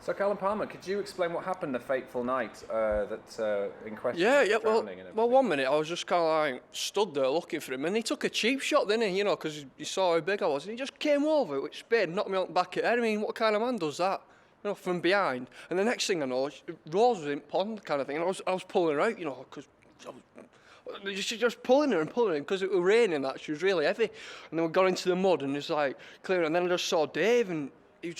So, Callum Palmer, could you explain what happened the fateful night in question? Yeah, well, 1 minute I was just kind of like stood there looking for him, and he took a cheap shot, didn't he? You know, because he saw how big I was, and he just came over with spade and knocked me on the back of the head. I mean, what kind of man does that? You know, from behind. And the next thing I know, Rose was in pond kind of thing, and I was pulling her out, you know, because just pulling her because it was raining. That she was really heavy, and then we got into the mud, and it's like clear. And then I just saw Dave, and he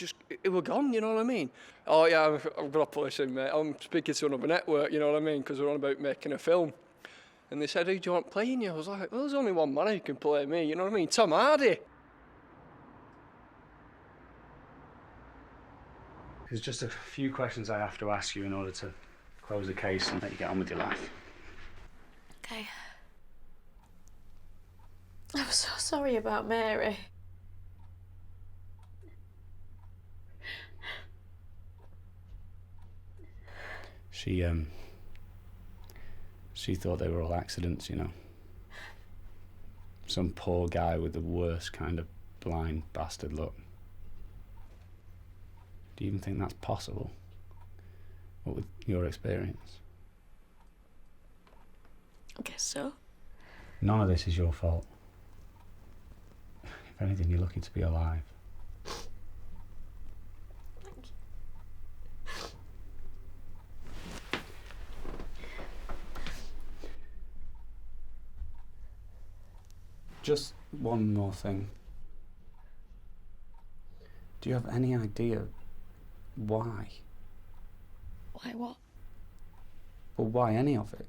was gone, you know what I mean? Oh yeah, I'm gonna listen, mate. I'm speaking to another network, you know what I mean? Because we're on about making a film. And they said, who do you want playing you? I was like, well, there's only one man who can play me, you know what I mean? Tom Hardy. There's just a few questions I have to ask you in order to close the case and let you get on with your life. Okay. I'm so sorry about Mary. She thought they were all accidents, you know. Some poor guy with the worst kind of blind bastard look. Do you even think that's possible? What with your experience? I guess so. None of this is your fault. If anything, you're lucky to be alive. Just one more thing. Do you have any idea why? Why what? Well, why any of it?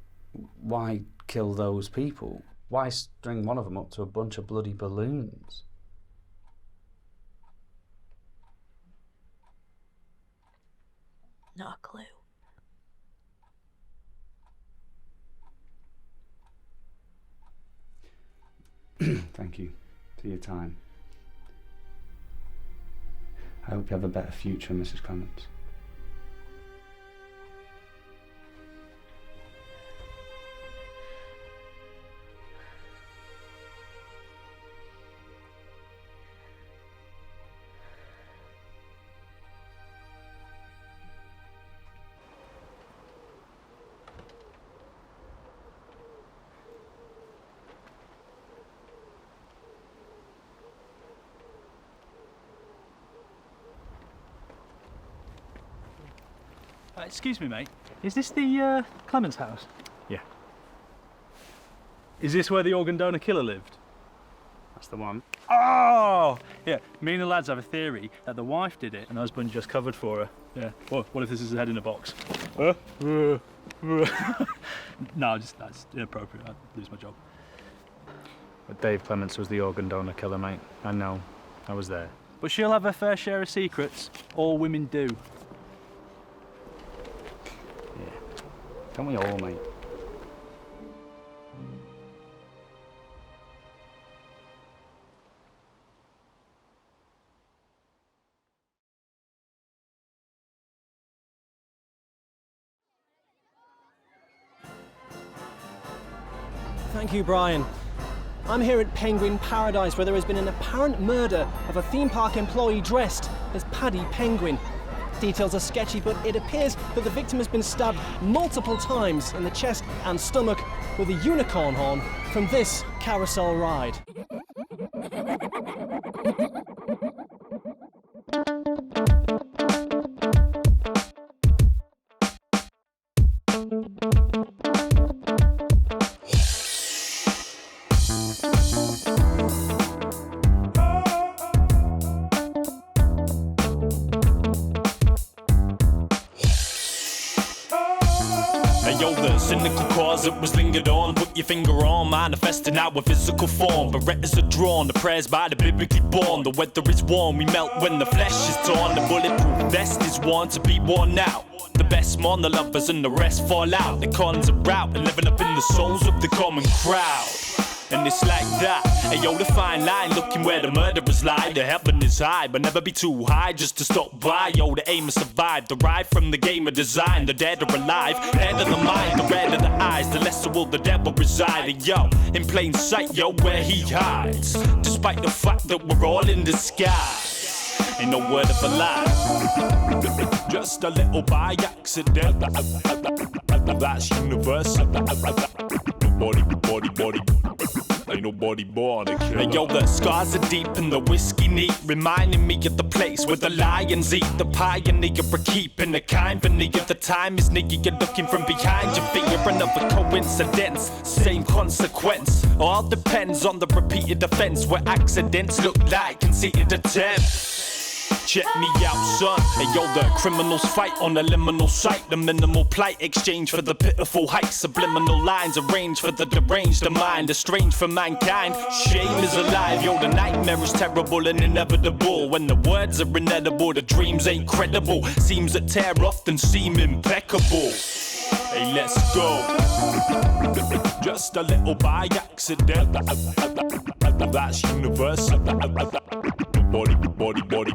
Why kill those people? Why string one of them up to a bunch of bloody balloons? Not a clue. Thank you for your time. I hope you have a better future, Mrs. Clements. Excuse me, mate. Is this the Clements house? Yeah. Is this where the organ donor killer lived? That's the one. Oh! Yeah, me and the lads have a theory that the wife did it and the husband just covered for her. Yeah. Well, what if this is his head in a box? No, that's inappropriate. I'd lose my job. But Dave Clements was the organ donor killer, mate. I know. I was there. But she'll have her fair share of secrets. All women do. Don't we all, mate? Thank you, Brian. I'm here at Penguin Paradise, where there has been an apparent murder of a theme park employee dressed as Paddy Penguin. Details are sketchy, but it appears that the victim has been stabbed multiple times in the chest and stomach with a unicorn horn from this carousel ride. The cynical cause that was lingered on. Put your finger on, manifesting out with physical form. Berettas are drawn, the prayers by the biblically born. The weather is warm, we melt when the flesh is torn. The bulletproof vest is worn to be worn out. The best mourn, the lovers and the rest fall out. The cons are out and living up in the souls of the common crowd. And it's like that. Ayo, the fine line, looking where the murderers lie. The heaven is high, but never be too high just to stop by. Yo, the aim is survive, derived from the game of design. The dead are alive, head of the mind, the red of the eyes. The lesser will the devil reside. And yo, in plain sight, yo, where he hides. Despite the fact that we're all in disguise. Ain't no word of a lie. Just a little by accident. That's universal. Body. Ain't nobody born a killer. Yo, the scars are deep and the whiskey neat, reminding me of the place where the lions eat. The pioneer for keeping the kind veneer. The time is near, you're looking from behind your fear. Another coincidence, same consequence. All depends on the repeated offense, where accidents look like conceited attempts. Check me out, son. Hey, yo, the criminals fight on a liminal site. The minimal plight exchange for the pitiful height. Subliminal lines arranged for the deranged, the mind estranged from mankind. Shame is alive, yo, the nightmare is terrible and inevitable. When the words are inedible, the dreams ain't credible. Seems that tear often seem impeccable. Hey, let's go. Just a little by accident. That's universal. Body.